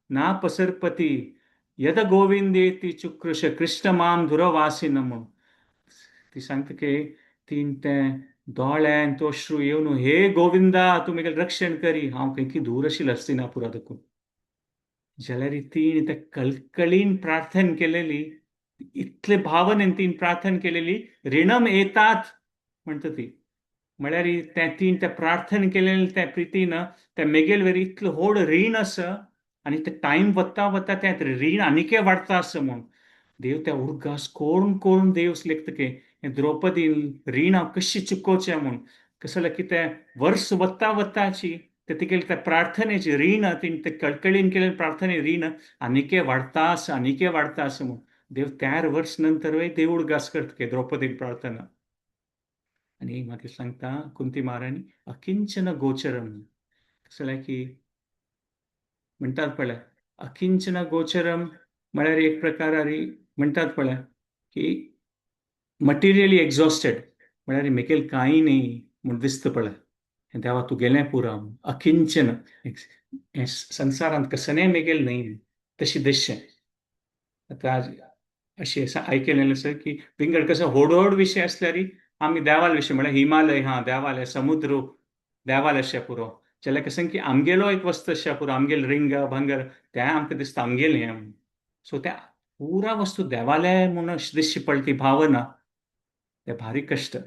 ना पसरपती यद गोविंदेती चुकृश कृष्ण माम दुरवासिन म्हणून ती सांगता की तीन ते दोळ्यान तो अश्रू येवन हे गोविंदा तूं म्हगेलें रक्षण करी हांव खंय दूर आशिल्लो हस्तिनापुरा देखून जाल्यार तीन ते कळकळीन प्रार्थना केलेली इतले भावनेन तीन प्रार्थना केलेली ऋणम येतात म्हणटा ती म्हळ्यार ते तीन ते प्रार्थना केलेले त्या प्रितीन ते मेगेल वेरी इतलो व्हड रीण आसा आनी ते टायम वता वता ते रीण आनिके वाडटा आसा म्हूण देव त्या उडगास कोरून कोरून देव लेखता की द्रौपदी रीण हांव कशी चुकोवचें म्हूण कसं की ते वर्स वत्ता वत्ताची ते केली त्या प्रार्थनेची रीण ते कळकळीन केलेली प्रार्थने रीण आनिके वाढतास आनिके वाढतास म्हणून देव 4 वर्ष नंतर देऊळ घास करत द्रौपदी प्रार्थना आणि मागे सांगता कुंती महाराणी अकिंचन गोचरम कसं की म्हणतात पळय अकिंचन गोचरम म्हळ्यार एक प्रकारारी म्हणतात पळय की मटिरियली एक्झॉस्टेड म्हळ्यार मेकेल कांय नाही म्हूण दिसता पळय देवा तू गेलें पुरा अकिंचन संसारांत कसने मेगेल नाही तशी दिसचें आता अशी असं ऐकलेलं असं की विंगड कसं होडोड विषय असल्यारी आम्ही देवाल विषय म्हळ्यार हिमालय हा देवालय समुद्र देवाल अशें पुरो जाल्यार कसं की आमगेलो एक वस्त अशें पुरो आमगेल रिंग भांगर ते आमकां दिसता आमगेल हें सो त्या पुरा वस्तू देवालय म्हणून दिसची पडली ती भावना ते भारी कष्ट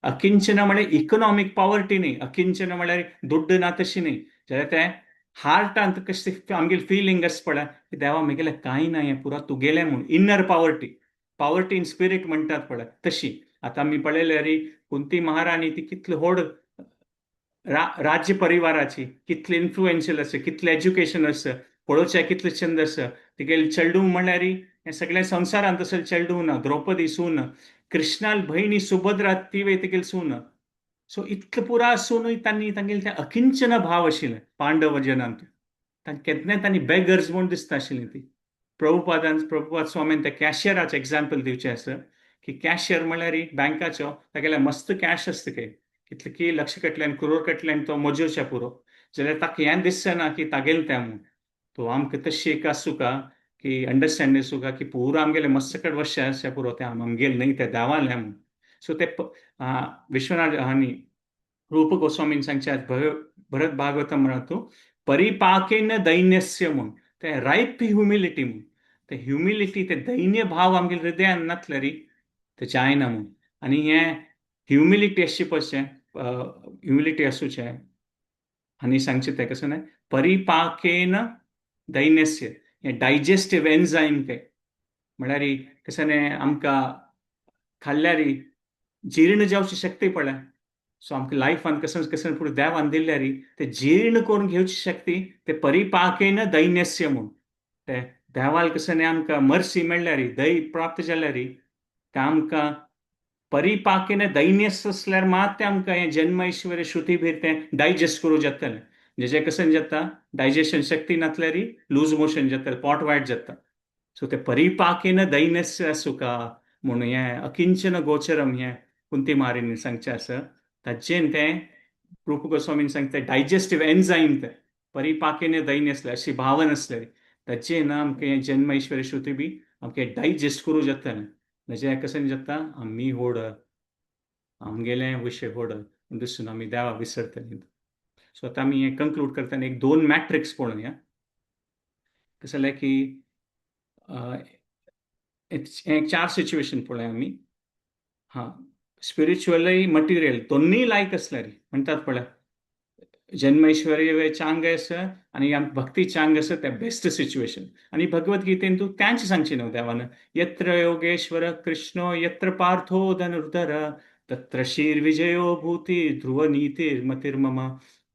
अकिंचन म्हळ्यार इकॉनॉमिक पॉवर्टी न्ही अकिंचन म्हळ्यार दुड्ड ना तशी न्ही जाल्यार ते हार्टांत कशें आमगेली फिलिंग आसता पळय की देवा म्हगेलें कांय ना हें पुरो तुगेलें म्हणून inner poverty poverty in spirit म्हणटात पळय तशी आतां आमी पळयल्यार कुंती महाराणी ती कितली व्हड राज्य परिवाराची कितली इन्फ्लुएन्शियल आसा कितलें एज्युकेशन आसा पळोवचें कितलें छंद आसा तिगेलें चेडूं म्हणल्यार हें सगळें संवसारांत तसलें चेडूं ना द्रौपदी सून कृष्णाल भयणी सुभद्रा ती तिगेली सून सो इतलें पुरा आसूनय तांगेले ते अकिंचन भाव आशिल्ले पांडव जनांत केन्नाय तांणी बेगर्स म्हूण दिसता आशिल्लीं ती प्रभुपाद स्वामीन त्या कॅशियराचें एग्जाम्पल दिवचें आसा की कॅशियर म्हळ्यार बँकाचो तागेले मस्त कॅश आसता काय कितले की लक्ष कटल्यान करोड कटल्यान तो मोजूचे पुरो जाल्यार ताका हें दिसना की तागेलें तें म्हणून तो आमकां तशी एक आसूं का की अंडरस्टँड आसूं का की पुरो आमगेले मस्त कट वर्ष आसा पुरो ते आमगेले न्ही ते देवालें म्हणून सो ते विश्वनाथ हांणी रूप गोस्वामीन सांगचे भरत भागवतम म्हणा तूं परिपाकेन दैन्यस्य म्हूण ते रायप ह्युमिलिटी म्हूण ते ह्युमिलिटी ते दैन्य भाव आमगे हृदयान नासल्यार ते जायना म्हूण आनी हें ह्युमिलिटी अशी पळय ह्युमिलिटी आसूचें आनी सांगचें तें कसं न्हय परिपाकेन दैन्यस्य हें डायजेस्टिव्ह एन्झायम काय म्हळ्यार कसं न्हय आमकां खाल्ल्यार जीर्ण जावची शक्ती पळय सो आमकां लायफान कसं कसं पुरो देवान दिल्यार ते जीर्ण करून घेवची शक्ती ते परिपाकेन दैन्यस्य म्हूण ते देवाल कसं न्हय आमकां मर्सी मेळ्ळ्यार दय प्राप्त जाल्यार ते आमकां परिपाकेन दैन्यस्य असल्यार मात ते आमकां हें जन्म ऐश्वर्य श्रुती भीर तें डायजेस्ट करूं जातलें जें कसं जाता डायजेशन शक्ती नासल्यार लूज मोशन जाता पोट वायट जाता सो ते परिपाकेन दैन्यस्य सुका म्हणून हें अकिंचन गोचरम हें कुंती महाराणी सांगचें आसा ताचें तें रूप गोस्वामीन सांगता डायजेस्टिव्ह एन्झायम ते परिपाकेन दैन्य आसलें अशी भावना आसलेली ताचें ना आमकां हें जन्म ऐश्वर्य श्रुती बी आमकां डायजेस्ट करूं जातलें म्हणजे कसं जाता आमी व्हड आमगेलें विशय व्हड दिसून आमी देवा विसरतलीं सो आतां आमी हें कंक्लूड करतना एक 2 मॅट्रिक्स पळोवया कसं जालें की एक 4 सिच्युएशन पळोवया आमी हां स्पिरिच्युअलय मटिरियल दोन्ही लायक असल्यार म्हणटात पळय जन्मैश्वर्य चांग आसा आनी भक्ती चांग आसा ते बेस्ट सिच्युएशन आनी भगवद्गीतेन तूं त्यांच सांगची न्हू देवान यत्र योगेश्वर कृष्णो यत्र पार्थो धनुर्धर तत्र श्रीर्विजयो भूती ध्रुव नीतिर्मतिर्मम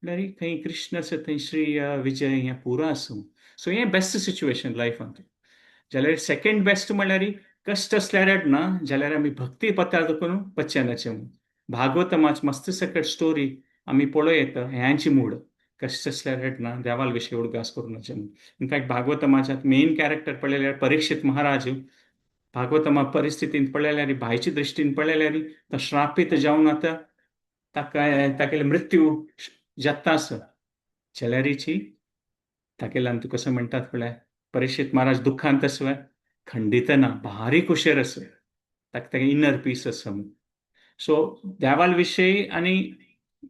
म्हळ्यार खंय कृष्ण आसा थंय श्री विजय हें पुरो आसूं सो हें बेस्ट सिच्युएशन लायफान जाल्यार सेकंड बेस्ट म्हळ्यार कश्ट असल्यार ना जाल्यार आमी भक्ती पथार करून वचनाचें भागवतमाच मस्त सकट स्टोरी आमी पळयत ह्यांची मूड कश्ट असल्यार ना देवाल विशय उडगास करूनचें इनफॅक्ट भागवतमाच्यात मेन कॅरेक्टर पळयल्यार परीक्षित महाराज भागवतमा परिस्थितीन पळयल्यार भायचे दृश्टीन पळयल्यार तो श्रापीत जावन आतां ताका मृत्यू जाता आसा जाल्यारीची ताकेल्यान तूं कसं म्हणटात पळय परीक्षित महाराज दुःखांत आसा खंडित ना भारी कुशेर आसा ताका तें इनर पीस आसा सो देवाल विशय आनी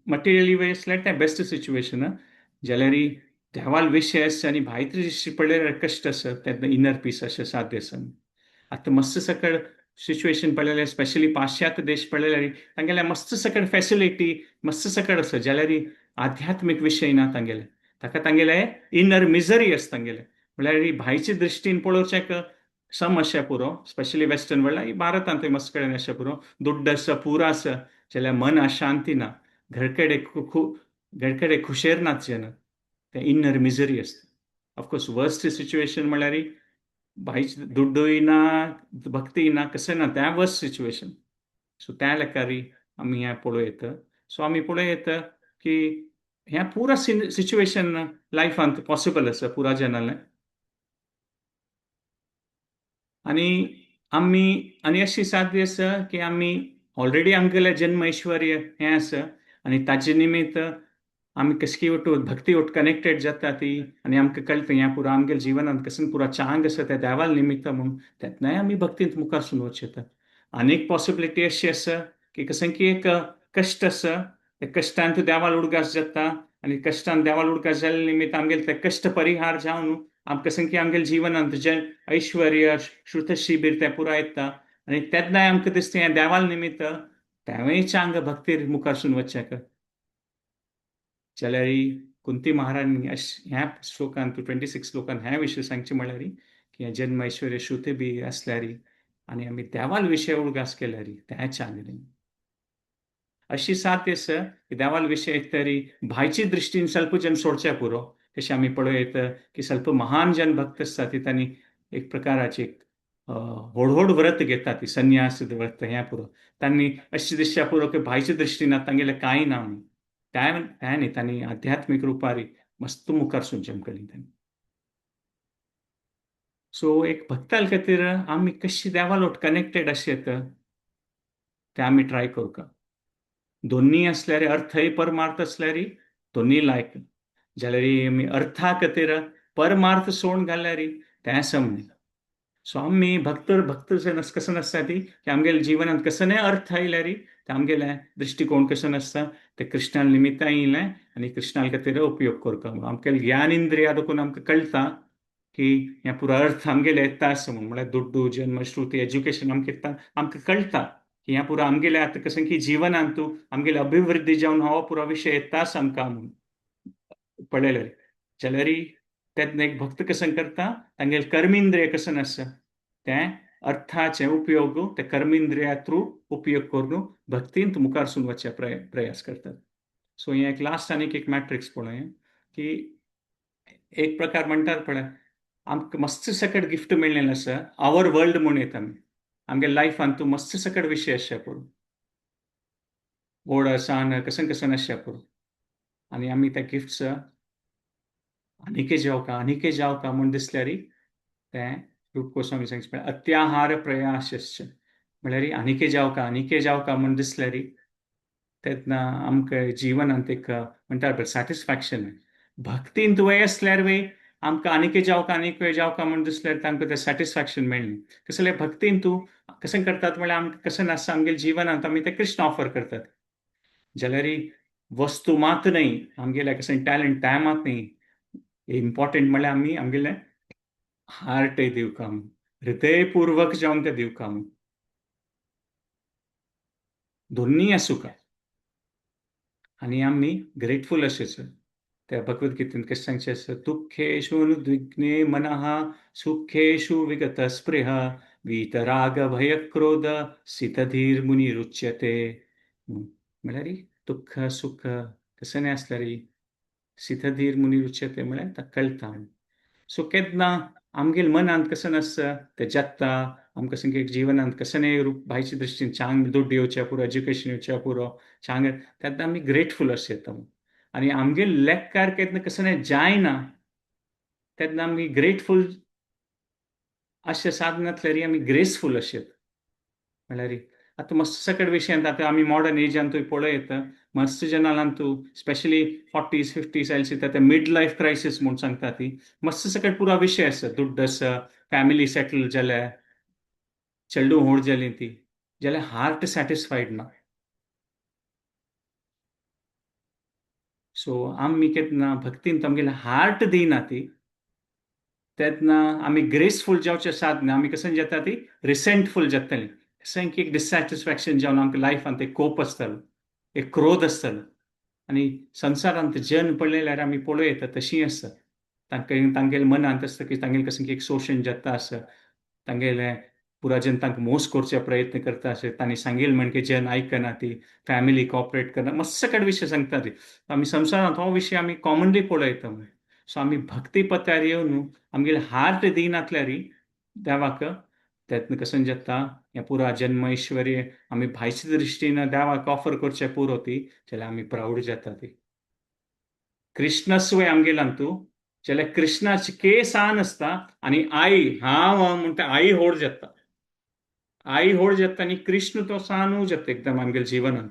मटिरियली वे असल्यार तें बेस्ट सिच्युएशन जाल्यार देवाल विशय आसा आनी भायते दिश्टी पडल्यार कश्ट आसा तें इनर पीस अशें साध्य आसा आतां मस्त सकळ सिच्युएशन पळयल्यार स्पेशली पाश्चात्य देश पळयल्यार तांगेल्या मस्त सकळ फॅसिलिटी मस्त सकळ आसा जाल्यार आध्यात्मीक विशय ना तांगेले ताका तांगेले इनर मिजरी आसा तांगेले म्हळ्यार भायचे दृश्टीन पळोवचें सम अशें पुरो स्पेशली वेस्टर्न वर्ल्ड भारतांत मस्त कडेन अशें पुरो दुड्ड आसा पुरो आसा जाल्यार मन अशांती ना, घरकडे घरकडे खुशेर नात जेन्ना ते इन्नर मिजरी असता. ऑफकोर्स वर्स्ट सिच्युएशन म्हळ्यार भाईच दुड्डूय ना, भक्ती ना, कसं ना, त्या वर्स्ट सिच्युएशन. सो त्या लेकारी आम्ही ह्या पळयत. सो आम्ही पळयत की ह्या पुरा सिच्युएशन लायफांत पॉसिबल आसा पुरा जनाले. आणि आम्ही आणि अशी साध्य आसा की आम्ही ऑलरेडी आमगेले जन्म ऐश्वर्य हें आसा आणि ताजे निमित्त आम्ही कसकी वटून भक्ती वट कनेक्टेड जाता ती आणि आमकां कळटा हें पुरो आमगेल्या जिवनांत कसन पुरा चांग आसा त्या देवाल निमित्त म्हणून तेन्नाय आमी भक्तींत मुखार सुन वचयता. आनीक पॉसिबिलिटी अशी आसा की कसन की एक कश्ट आसा, त्या कश्टांत तूं देवाल उडगास जाता आणि कश्टान देवाल उडगास जाल्ले निमित्त आमगेले ते कश्ट परिहार जावन आमकां कसन की आमगेल्या जिवनांत जे ऐश्वर्य श्रुत शिबीर तें पुराय येता आणि तेन्नाय आमकां दिसता हें देवाल निमित्त तेवूय चांग भक्तीर मुखार सुन वचचें जाल्यार कुंती महाराणी ह्या श्लोकांत 26 श्लोकांत ह्या विशयी सांगचे म्हळ्यार की हें जन्म ऐश्वर्य श्रुती बी असल्यार आणि आमी देवाल विशय उडगास केल्यार तें चांग न्ही. अशी साथ आसा की देवाल विशय एक तरी भायची दृश्टीन ಸ್ವಲ್ಪ जन सोडचे पुरो. तशें आमी पळयत की ಸ್ವಲ್ಪ महान जन भक्त आसता ती तांणी एक प्रकाराची व्हड व्रत घेता ती संन्यास व्रत हें पुरो. तांणी अशें दिसच्या पुरो की भायच्या दृश्टीन तांगेलें कांय ना म्हणून त्या न्ही तांणी आध्यात्मीक रुपार मस्त मुखार सुनचें मुखार तांणी. सो एक भक्ताल खातीर आमी कशी देवाल वट कनेक्टेड आसत ते आमी ट्राय करूंका. दोन्ही असल्यार अर्थय परमार्थ असल्यार दोन्ही लायक जाल्यार आमी अर्था खातीर परमार्थ सोडून घाल्यार तें समज. सो आमी भक्त कसं आसता ती की आमगेल्या जिवनांत कसनय अर्थ आयल्यार ते आमगेले दृष्टिकोन कसं आसता ते कृष्णाल निमित्तान येयलें आनी कृष्णाल खातीर उपयोग करता म्हणून आमगेले ज्ञान इंद्रिया देखून आमकां कळटा की हें पुरो अर्थ आमगेले येता आसा म्हणून म्हळ्यार दुड्डू जन्म श्रुती एज्युकेशन आमकां कळटा की हें पुरो आमगेले आतां कशें की जिवनांत आमगेले अभिवृद्धी जावन हो पुरो विशय येता आसा आमकां म्हणून पळयलें जाल्यार तेन्ना एक भक्त कसं करता तांगेले कर्मेंद्रिय कसं आसा तें अर्थाचे उपयोग ते कर्मेंद्रिया थ्रू उपयोग करून भक्तींत मुखार सुन वचचे प्रयास करतात. सो हें एक लास्ट आनीक एक मॅट्रिक्स पळय की एक प्रकार म्हणटात पळय आमकां मस्त सकट गिफ्ट मेळिल्लें आसा आवर वर्ल्ड म्हणून येता आमी आमगे लायफांत मस्त सकट विशय आसचे पुरो व्हड सान कसन आसचे पुरो आनी आमी त्या गिफ्ट्स आनिके जावका म्हूण दिसल्यार तें रूप गोस्वामी सांगचे अत्याहार प्रयासश्च म्हळ्यार आनिके जावका म्हूण दिसल्यार तेन्ना आमकां जिवनांत एक म्हणटा पळय सॅटिस्फॅक्शन भक्तींत वय असल्यार वय आमकां आनिके जावका म्हूण दिसल्यार तांकां तें सॅटिस्फॅक्शन मेळना. कसं जाल्यार भक्तीन तूं कशें करतात म्हळ्यार आमकां कशें आसता आमगेल्या जिवनांत आमी तें कृष्ण ऑफर करतात जाल्यार वस्तू मात न्ही आमगेल्या कशें टॅलंट त्या मात न्ही इम्पॉर्टंट म्हळ्यार आमी आमगेलें हार्ट दिवका हृदयपूर्वक जावन तें दिवका दोन्ही आसूं का आनी आमी ग्रेटफूल अशेंच त्या भगवद्गीतेंत कशें सांगचें आसा दुःखेषु अनुद्विग्ने मनः सुखेषु विगत स्पृह वीतराग भयक्रोध सितधीर मुनिरुच्यते म्हळ्यार दुःख सुख कसं नाही असल्यार सितधीर मुनिरुच्यते म्हळ्यार ताका कळटा. सो केन्ना आमगेल्या मनांत कसं आसता तें जगता आमकां कशें जिवनांत कसं भायचे दृश्टीन चांग दुड्ड येवचे पुरो एज्युकेशन येवचे पुरो चांग तेन्ना आमी ग्रेटफूल अशें येता आनी आमगेले लेक्कार केन्ना कसं जायना तेन्ना आमी ग्रेटफूल अशें साधनांतल्यार आमी ग्रेसफूल अशें म्हळ्यार आतां मस्त सकट विशयांत आतां आमी मॉडर्न एजांत पळयत मस्त जनालांत तूं स्पेशली 40s 50s आयल्स ते मिड लायफ क्रायसीस म्हूण सांगता ती मस्त सकट पुरो विशय आसा दुड्ड आसा फॅमिली सेटल जाल्या चेडूं व्हड जालीं ती जाल्यार हार्ट सॅटिस्फायड ना. सो आमी केन्ना भक्तींत आमगेलें हार्ट दिना ती तेन्ना आमी ग्रेसफूल जावचे साधना आमी कशें जाता ती रिसेंटफूल जातली कशें की एक डिससॅटिस्फॅक्शन जावन आमच्या लायफांत एक कोप आसतलो एक क्रोध आसतलो आनी संवसारांत जन पळयल्यार आमी पळयता तशीं आसता तांगेल्या मनांत आसता की तांगेलें कशें की एक शोशण जाता आसा तांगेलें पुराजन तांकां मोस करचे प्रयत्न करता अशें तांणी सांगिल्लें म्हण की जन आयकना ती फॅमिली कॉपरेट करना मस्त कडे विशय सांगता ती आमी संवसारांत हो विशय आमी कॉमनली पळयता सो आमी भक्ती पथ्यार येवन आमगेले हार्ट दिनातल्यार देवाक तेतून कसन जाता हें पुरा जन्म ऐश्वर्य आमी भायच्या दृश्टीन देवाक ऑफर करचे पुरो ती जाल्यार आमी प्राऊड जाता ती कृष्णस्वय आमगेलां तूं जाल्यार कृष्णाची केस आन आसता आनी आई हांव म्हणटा आई व्हड जाता आई व्हड जाता आनी कृष्ण तो सानू जाता एकदम आमगेल्या जिवनांत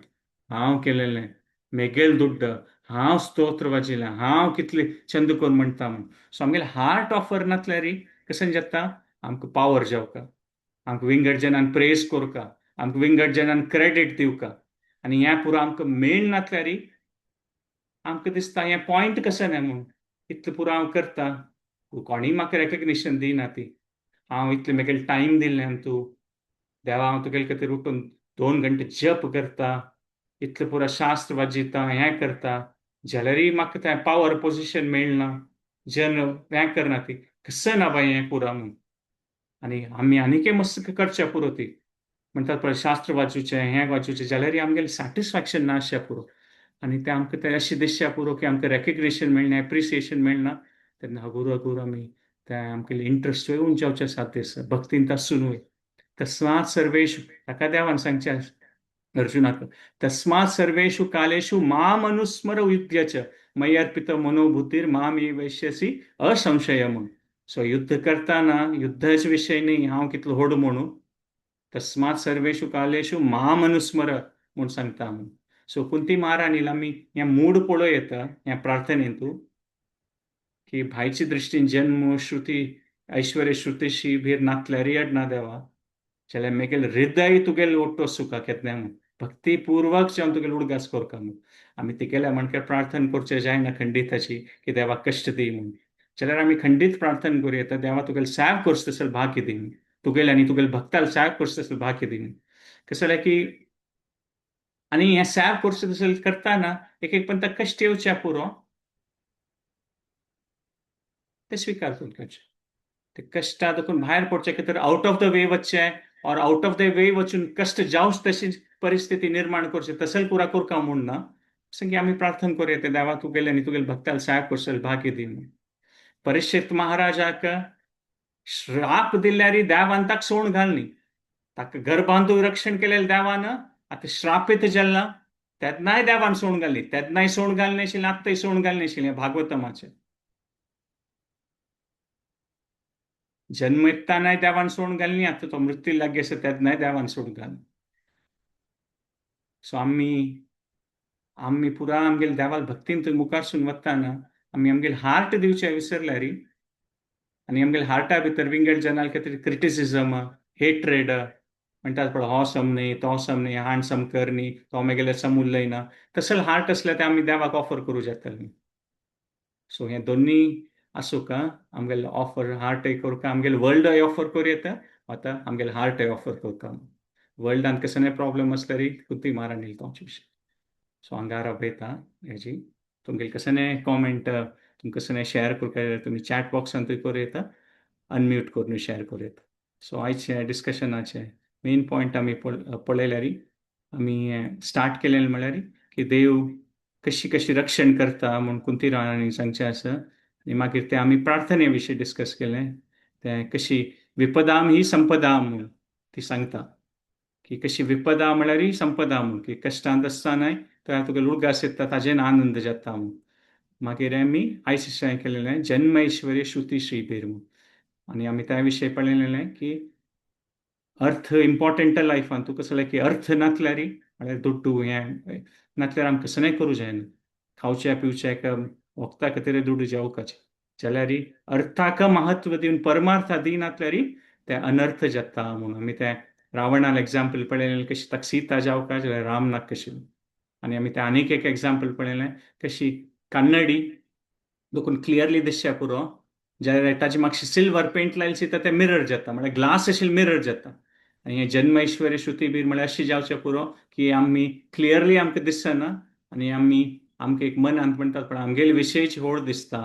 हांव केलेलें मेगेल दुड्ड हांव स्तोत्र वाजयलें हांव कितले चंद करून म्हणटा म्हूण सो आमगेले हार्ट ऑफर नातल्यार कसन जाता आमकां पावर जेवका आमकां विंगड जनान प्रेज कोरका आमकां विंगड जनान क्रेडीट दिवका आनी हें पुरो आमकां मेळ नातल्यार आमकां दिसता हें पॉयंट कशें न्हय म्हूण इतलें पुरो हांव करता कोणीय म्हाका रेकग्निशन दिना ती हांव इतलें म्हगेलें टायम दिल्लें तूं देवा हांव तुगेले खातीर उठून 2 घंटे जप करता इतलें पुरो शास्त्र वाजयता हें करता जाल्यारय म्हाका तें पावर पोजिशन मेळना जन हें करना ती कसं ना बाय हें पुरो म्हूण आनी आमी आनीकय मस्त करचें पुरो ती म्हणटात पळय शास्त्र वाचूचें हें वाचूचें जाल्यारय आमगेलें सॅटिस्फॅक्शन ना अशें पुरो आनी तें आमकां तें अशें दिसचें पुरो की आमकां रेकग्निशन मेळना एप्रिसिएशन मेळना तेन्ना हगूर हगूर आमी तें आमगेलें इंट्रस्ट उंच जावचें साथ भक्तींत आसून तस्मात् सर्वेषु ताका देवान सांगचें अर्जुनाक तस्मात् सर्वेषु कालेषु माम अनुस्मर युध्यच मयि अर्पित मनोबुद्धीर माम ये वैश्यसी असंशय म्हूण सो युद्ध करतना युद्धाचे विशय न्ही हांव कितलो व्हड म्हणून तस्मात् सर्वेषु कालेषु माम अनुस्मर म्हूण सांगता म्हूण सो कुंती महाराणीला आमी हें मूड पळय येता हें प्रार्थनेंत की भायचे दृश्टीन जन्म श्रुती ऐश्वर्य श्रुतीशी भीर नातल्यार येडना देवा जाल्यार मेगेल हृदय तुगेलें ओट्टो सुका केन्ना म्हूण भक्तीपूर्वक जावन तुगेलें उडगास कोरता म्हूण आमी तिगेल्या म्हणकर प्रार्थना करचें जायना खंडिताची की देवा कश्ट दी म्हूण जाल्यार आमी खंडीत प्रार्थना करूं येता देवा तुगेलें सेव करचें तसलें भाग्य दी म्हूण तुगेलें आनी तुगेल्या भक्ताल सेव करचें तसलें भाग्य दी म्हूण कशें जाल्यार की आनी हें सेव करचें तसलें करतना एक पण कश्ट येवचे पुरो ते स्वीकार करपाचे ते कश्टा देखून भायर पडचे खातीर आउट ऑफ द वे वचचें और आउट ऑफ द वे वचून कश्ट जावंच तशी परिस्थिती निर्माण करची तसलें पुरा करता म्हूण ना संगी आमी प्रार्थना करूं येता देवा तुगेलें आनी तुगेल्या भक्ताल सेव करचें भाग्य दी म्हूण परीक्षित महाराजाक श्राप दिल्यार देवान ताका सोण घालनी ताका घर बांदून रक्षण केलेलें देवान आतां श्रापीत जाल्ला तेन्नाय देवान सोण घालनी तेन्नाय सोण घालनी आशिल्लें आत्ताय सोण घालनी आशिल्लें भागवतमाचें जन्म येतानाय देवान सोण घालनी आतां तो मृत्यू लागीं आसा तेन्नाय देवान सोण घालनी सो आमी पुरा आमगेल्या देवाल भक्तीन थंय मुखारसून वताना आमी आमगेलें हार्ट दिवचें विसरल्यार आनी आमगेल्या हार्टा भितर विंगड जनाल खातीर क्रिटिसिजम हेट्रेड म्हणटात पळय हो सम न्ही तो सम न्ही हाण सम कर न्ही तो म्हगेलें सम उरलयना तसलें हार्ट आसल्यार तें आमी देवाक ऑफर करूं जातालें सो हें दोन्ही आसूं का आमगेलें ऑफर हार्टय करता आमगेलें वर्ल्डय ऑफर करूं येता आतां आमगेलें हार्टय ऑफर करता वर्ल्डान कसलेय प्रॉब्लेम आसल्यार कुती महाराणी तोच विशय सो हांगा रावयता हेजी तुमगेलें कसलेय कॉमेंट तुमकां कसलेय शेअर करता तुमी चॅट बॉक्सान थंय करूं येता अनम्यूट करून शेअर करूं येता सो आयचे डिस्कशनाचे मेन पॉयंट आमी पळयल्यार आमी स्टार्ट केलेलें म्हळ्यार की देव कशी कशी रक्षण करता म्हूण कुंती राणी सांगचें आसा आनी मागीर तें आमी प्रार्थने विशीं डिस्कस केलें तें कशी विपदाम ही संपदाम म्हूण ती सांगता की कशी विपदा म्हळ्यार संपदा म्हूण की कश्टांत आसतानाय तर तुगेलो उडगास येता ताजेन आनंद जाता म्हूण मागीर आमी आयज हें केलेलें जन्म ऐश्वर्य श्रुती श्रीबीर म्हूण आनी आमी त्या विशयी पळयलेलें की अर्थ इम्पॉर्टंट लायफान तुका कसलें की अर्थ नातल्यार म्हळ्यार दुड्डू हें नातल्यार आमकां कसलेंय करूं जायना खावचे पिवचेक वखदा खातीर दुड्डू जेवपाचें जाल्यार अर्थाक महत्व दिवन परमार्थ दिनातल्यार तें अनर्थ जाता म्हूण आमी तें रावणाल एग्जाम्पल पळयलें कशी ताका सीता जावका जाल्यार राम नाका कशें आनी आमी तें आनीक एक एग्जाम्पल पळयलें कशी कन्नडी देखून क्लियरली दिसचें पुरो जाल्यार ताची मातशी सिल्वर पेंट लायली तर तें मिरर जाता म्हळ्यार ग्लास आशिल्लें मिरर जाता आनी हें जन्म ऐश्वर्य श्रुती बीर म्हळ्यार अशें जावचें पुरो की आमी क्लियरली आमकां दिसना आनी आमकां एक मनांत म्हणटात पण आमगेले विशयची व्हड दिसता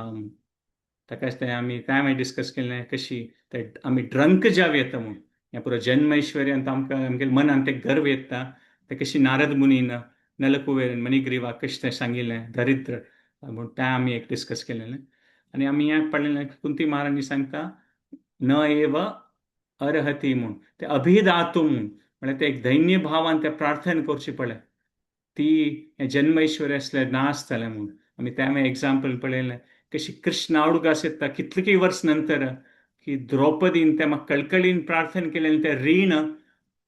ताकाच तें आमी काय मागीर डिस्कस केलें कशी ते आमी ड्रंक जाव येता म्हूण हें पुरो जन्म ऐश्वर्यांत आमकां आमगेले मनांत एक गर्व येता ते कशी नारद मुनीन नलकुबेर मणिग्रीवा कशें तें सांगिल्लें दरिद्र म्हणून तें आमी एक डिस्कस केलेलें आनी आमी हें पडलेलें कुंती महाराणी सांगता न एव अर्हती म्हूण ते अभिदातूं म्हळ्यार ते एक दैन्य भावान ते प्रार्थना करची पडलें ती हें जन्म ऐश्वर्य आसलें ना आसतलें म्हूण आमी तें हांवें एग्जाम्पल पळयलें कशी कृष्ण आवडूंक येता कितलीं वर्स नंतर की द्रौपदीन तें म्हाका कळकळीन प्रार्थना केलें तें रीण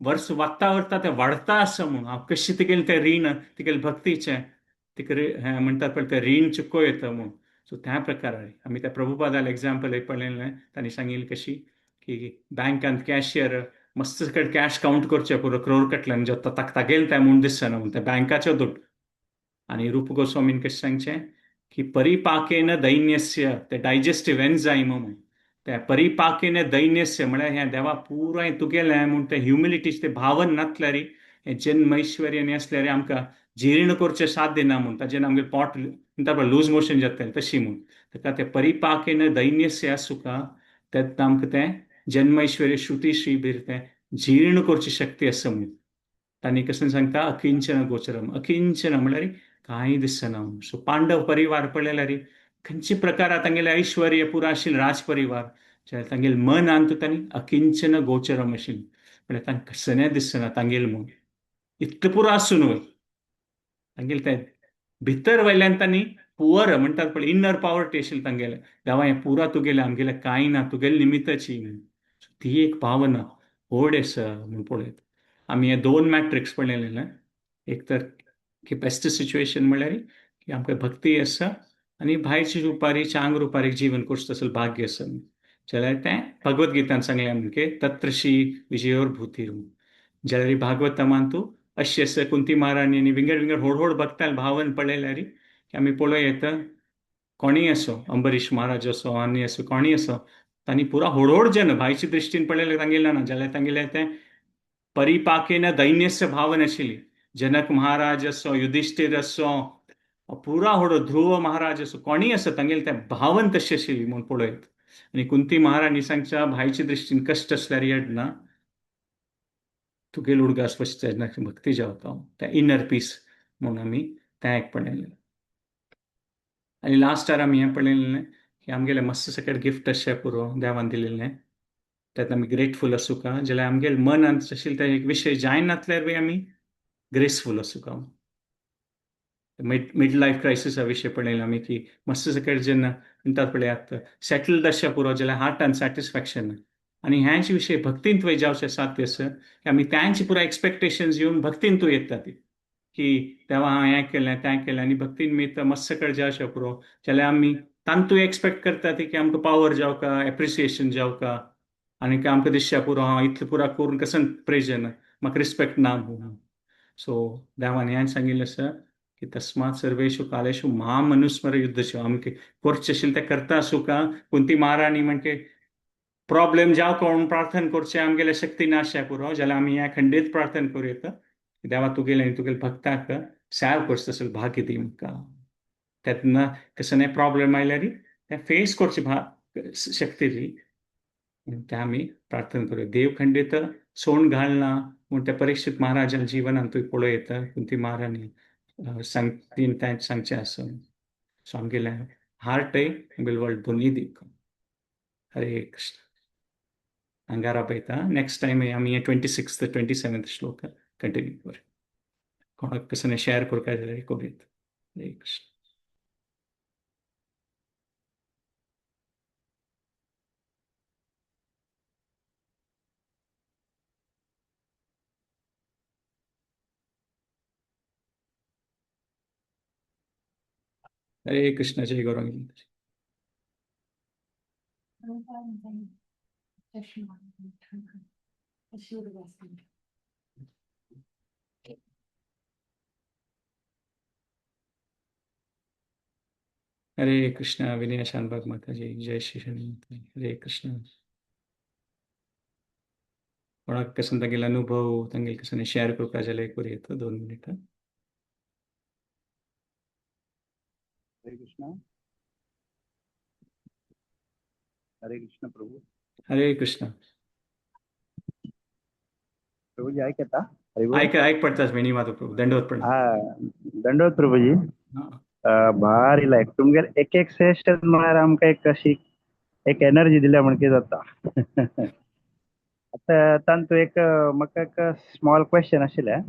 वर्स वागता वरता तें वाडता आसा म्हूण हांव कशें तुगेलें तें रीण तुगेले भक्तीचें तिका म्हणटात पळय तें रीण चुकोवं म्हूण सो त्या प्रकारे आमी त्या प्रभुपादाल एग्जाम्पल पळयलें तांणी सांगिल्लें कशी की बँकांत कॅशियर मस्त सकट कॅश काउंट करचे पुरो क्रोर कटल्यान जो तागेले तें म्हूण दिसना म्हूण ते बँकाच्यो दूड आनी रूप गोस्वामीन कशें सांगचें की परिपाकेन दैन्यस्य ते डायजेस्टिव्ह एन्झायम म्हूण ते परिपाकेन दैन्यस्य म्हळ्यार हें देवा पुराय तुगेलें म्हूण ते ह्युमिलिटीचे ते भावन नासल्यार हें जन्म ऐश्वर्य न्ही आसल्यार आमकां जीर्ण करचें साध्य ना म्हूण ताजेर आमगे पोट म्हणटा पळय लूज मोशन जातलें तशी म्हूण ताका ते परिपाकेन दैन्यस्य आसुका तें आमकां तें जन्म ऐश्वर्य श्रुती श्रीबीर तें जीर्ण करची शक्ती आसा म्हूण तांणी कसं सांगता अकिंचन गोचरम अकिंचन म्हळ्यार कांय दिसना सो पांडव परिवार पळयल्यार खंयच्या प्रकारांत तांगेलें ऐश्वर्य पुरो आशिल्लें राज परिवार तांगेलें मन आनी तांणी अकिंचन गोचरम आशिल्लें म्हळ्यार तांकां कसलें दिसना तांगेलें म्हूण इतलें पुरो आसून तांगेलें तें भितर वयल्यान तांणी पुअर म्हणटात पळय इन्नर पॉवर्टी आशिल्ली तांगेलें देवा हें पुरा तुगेलें आमगेलें कांय ना तुगेले निमित्ताची ती एक भावना व्हड आसा म्हूण पळयत आमी हे दोन मॅट्रिक्स पळयलेले एक तर की बेस्ट सिच्युएशन म्हळ्यार की आमकां भक्ती आसा आनी भायरची रुपारी चांग रुपारीक जीवन करचें तसलें भाग्य आसा जाल्यार तें भगवद्गीतान सांगलें आमगे तत्रशी विजयोर भूतीर जाल्यार भागवतमान तूं अश्य कुंती महाराणी विंगड विंगड व्हड व्हड भक्ताल भावन पळयल्यार आमी पळोवं येता कोणीय असो अंबरीश महाराज असो आनी असो कोणीय असो तांणी पुरा व्हड व्हड जन भायच्या दृश्टीन पळयल्यार तांगेलें ना जाल्यार तांगेलें तें परिपाकेन दैन्यस्य भावन आशिल्ली जनक महाराज असो युधिष्ठीर असो पुरा व्हड ध्रुव महाराज असो कोणीय असो तांगेलें तें भावन तशी आशिल्ली म्हूण पळयत आनी कुंती महाराणी सांगच्या भायच्या दृश्टीन कश्ट आसल्यार येडना तुगेल उडगास पश्चात भक्ती जावता तें इनर पीस म्हणून आमी तें एक पळयलें आनी लास्टार आमी हें पळयलें की आमगेलें मस्त सकट गिफ्ट अशें पुरो देवान दिलेलें त्यात आमी ग्रेटफूल आसूं का जाल्यार आमगेलें मन आशिल्लें ते एक विशय जायना नासल्यार आमी ग्रेसफूल आसूं का मिड लायफ क्रायसिसा विशीं पळयलें आमी की मस्त सकट जेन्ना म्हणटात पळय आतां सेटल्ड अशें पुरो जाल्यार हार्टान सॅटिस्फॅक्शन आनी ह्याच विशय भक्तींत वय जावचें साध्य आसा की आमी त्यांची पुरो एक्सपेक्टेशन्स येवन भक्तींत तूं येता ती की देवा हांव हें केलें तें केलें आनी भक्तीन मेयता मस्त सकट जावचें पुरो जाल्यार आमी तांतूय एक्सपेक्ट करता ती की आमकां पावर जावका एप्रिसिएशन जावका आनी आमकां दिसचें पुरो हांव इतलें पुरा करून कसन प्रेज जायना म्हाका रिस्पेक्ट ना म्हणून सो देवान हें सांगिल्लें आसा की तस्मात सर्वेषु कालेषु माम अनुस्मर युद्धशो आमकां करचें आशिल्लें तें करता आसूं का कुंती महाराणी म्हणजे प्रॉब्लेम जावं म्हणून प्रार्थना करचें आमगेल्या शक्ती नाशा पुरो जाल्यार आमी हें खंडीत प्रार्थना करूं येता देवा तुगेलें तुगेले भक्ताक सेव करचें तसलें भाग्य दी म्हाका तेन्ना कसलेंय प्रॉब्लेम आयल्यार तें फेस करचें शक्ती दी तें आमी प्रार्थना करूं देव खंडीत सोंड घालना म्हूण त्या परीक्षित महाराजान जिवनांत तुवें पळोवं येता कुंती महाराणी तीन तें सांगचें आसा सो आमगेलें हार्टय आमगेलें वर्ल्ड दोनूय दीक हरे कृष्ण हांगार आपयता नेक्स्ट टायम आमी 26th 27th श्लोक कंटिन्यू करूं कोणाक कसलें शेअर करता जाल्यार करूं हरे कृष्ण हरे कृष्ण जय गौरंग हरे कृष्ण विनय शानभाग माता जी जय श्री शनि हरे कृष्ण कोणाक कसं तांगेले अनुभव तांगेले कसं शेअर करता जाल्यार करूं येता 2 मिनिटां हरे कृष्णा हरे कृष्ण प्रभु हरे कृष्ण प्रभूजी ऐक येता हरिबोल. ऐक पडताच वेणी माधव प्रभू दंडवत प्रणाम. हा दंडवत प्रभूजी. हा. भारी लायक तुमगे एक एक सेशन म्हळ्यार आमकां एक कशी एक एनर्जी दिल्या म्हणके जाता. आता तांतू एक म्हाका एक स्मॉल क्वेश्चन आशिल्लें.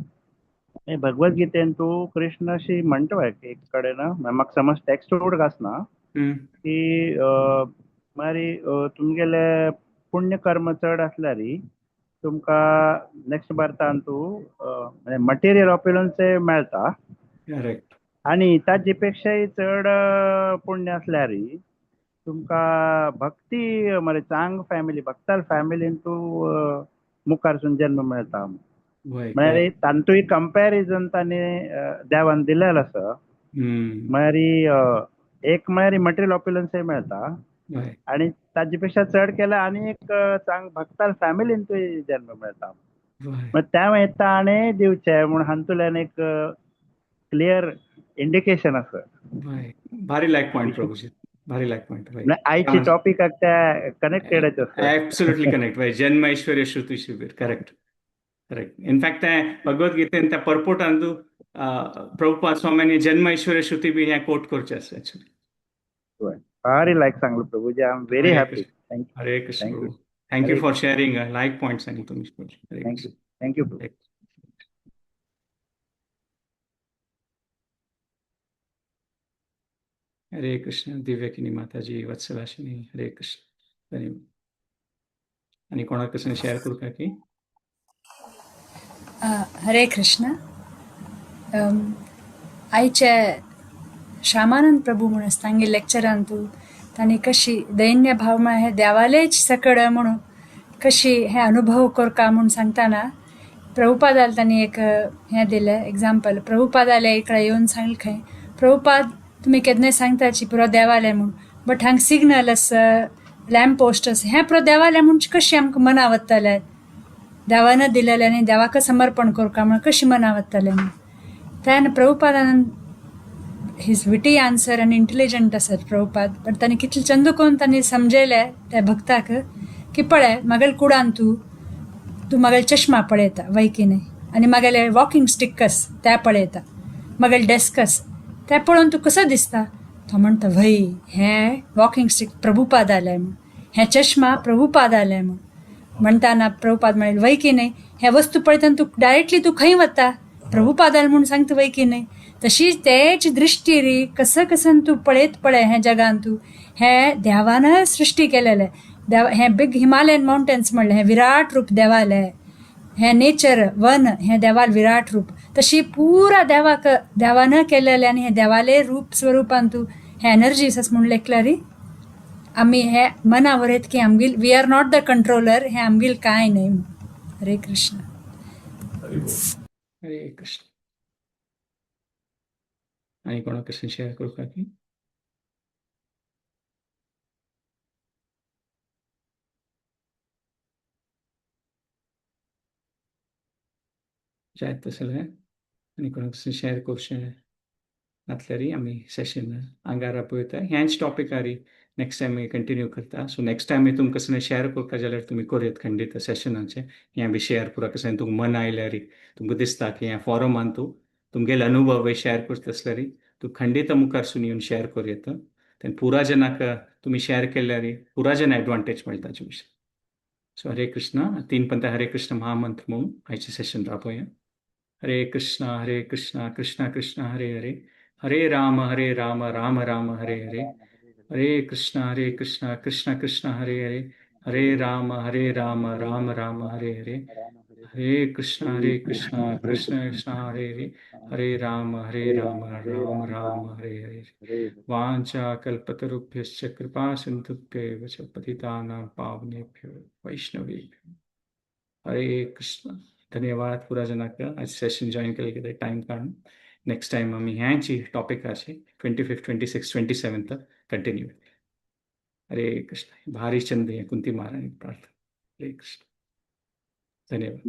भगवद्गीतेन तूं कृष्ण अशी म्हणटा एक कडेन म्हाका समज टेक्स्ट उडक आसना की मारी तुमगेले पुण्य कर्म चड आसल्यार तुमकां नेक्स्ट बर्थान तूं मटेरियल ऑप्युलन्स मेळटा करेक्ट. आणि ताजे पेक्षाय चड पुण्य आसल्यार तुमकां भक्ती मरे चांग फॅमिली भक्ताल फॅमिलीन तूं मुखारसून जन्म मेळटा. वय म्हळ्यार तांतूय कंपॅरिजन तांणी देवान दिलेलो आसा. म्हळ्यार एक म्हळ्यार मटेरियल ऑप्युलन्सय मेळटा वय आणि ताजे पेक्षा चड केल्यार आनी एक चांग भक्ताल फॅमिलीन तुवें जन्म मेळटा. वय मग त्या येता आनी दिवचे म्हूण हातूंतल्यान एक क्लियर इंडिकेशन आसा. वय भारी लायक पॉइंट प्रभूजी, भारी लायक पॉइंट. वय आयची टॉपिकाक त्या कनेक्टेडच आसा. Absolutely connect. वय जन्म ऐश्वर्य श्रुती शिबीर. Correct correct. इनफॅक्ट त्या भगवद्गीतेन त्या पर्पोटान तूं प्रभुपाद स्वाम्यांनी जन्म ऐश्वर्य श्रुती बी हें कोट करचें आसा एक्चुअली. भारी लायक सांगलो प्रभूजी. I am very Hare happy. Krishna. Hare Krishna thank you. प्रभू. Thank you for sharing like points आणि तुम्ही. हरे थँक्यू कृष्ण. थँक्यू. हरे कृष्ण. दिव्यकिनी माताजी, वत्सलाशिनी. हरे कृष्ण. धन्यवाद. आणि कोणाक कसं शेअर करू का की हरे कृष्ण. आयचे श्यामानंद प्रभू म्हणून तांगे लेक्चरान तूं तांणी कशी दैन्य भाव म्हळ्यार हे देवालेच सकड म्हणून कशी हे अनुभव करता म्हणून सांगताना प्रभुपादाल तांणी एक हें दिलें एग्जाम्पल. प्रभुपादाले इकडे येवन सांगलें खंय प्रभुपाद तुमी केन्नाय सांगताची पुरो देवालय म्हूण बट हांगा सिग्नल आसा लॅम्प पोस्ट आसा हें पुरो देवालय म्हूण कशी आमकां मनावत्तले देवानं दिलेलें आनी देवाक समर्पण करता म्हूण कशी मनावत्तले म्हूण. त्यान प्रभुपादान हिज विटी आन्सर आनी इंटेलिजंट आसत प्रभुपाद बट तांणी कितले चंद करून तांणी समजयलें त्या भक्ताक की पळय मागेल कुडान तूं मागेल चश्मा पळयता वय की नाही आनी मागेले वॉकिंग स्टिकस त्या पळयता मागेल डेस्कस त्या पळोवन तूं कसो दिसता. तो म्हणटा वय हें वॉकिंग स्टिक प्रभुपाद आलें म्हूण हें चश्मा प्रभुपाद आलें म्हूण. म्हणटाना प्रभुपाद म्हणलें वय की नाही हे वस्तू पळयतना तूं डायरेक्टली तूं खंय वता प्रभुपादाल म्हूण सांगता वय की नाही. तशीच तेच दृश्टी री कसं कसं तूं पळयत पळय हें जगान तूं हें देवान सृश्टी केलेलें. हें बिग हिमालयन माउंटेन्स म्हणलें हें विराट रूप देवालें. हें नेचर वन हें देवाल विराट रूप तशी पुरा देवान केलेलें आनी हें देवाले रूप स्वरुपान तूं हें एनर्जीस आसा म्हूण लेखल्यार आमी हें मना वरयत की आमगेल we are not the controller हें आमगेल कांय न्हय. हरे कृष्ण. हरे कृष्ण. आणि कोणाक कसं शेअर करू का की जायत तसलें आणि कोणाक कसं शेअर करचें घातल्यार आमी सेशन आंगार आपयता ह्याच टॉपिकार नेक्स्ट टायम कंटिन्यू करता. सो नेक्स्ट टायम तुमकां कसं शेअर करता जाल्यार तुमी करयात खंडीत सेशनाचे हें बी शेअर पुरा कसं तुमकां मन आयल्यार तुमकां दिसता की ह्या फॉरमान तुमगेले अनुभव शेअर करता आसल्यार तूं खंडीत मुखारसून येवन शेअर कर येता. तेन्ना पुरा जनाक तुमी शेअर केल्यार पुरा जन एडवांटेज मेळटा ताचे विशीं. सो हरे कृष्ण. 3 पंथ हरे कृष्ण महामंत्र म्हणून आयचे सेशन राबोया. हरे कृष्ण कृष्ण कृष्ण हरे हरे हरे राम राम राम हरे हरे हरे कृष्ण कृष्ण कृष्ण हरे हरे हरे राम राम राम हरे हरे हरे कृष्ण कृष्ण कृष्ण हरे हरे हरे राम राम राम हरे हरे वाञ्छा कल्पतरुभ्यश्च कृपा सिन्धुभ्यैव च पतितानां पावनेभ्यो वैष्णवेभ्यो हरे कृष्ण. धन्यवाद पुरा जनाक आज सेशन जॉईन केले टाइम काढून. नेक्स्ट टाइम आम्ही ह्याची टॉपिक असे 25, 26, 27 कंटिन्यू. हरे कृष्ण. भारी चंद कुंती महाराणी प्रार्थना. हरे कृष्ण. धन्यवाद.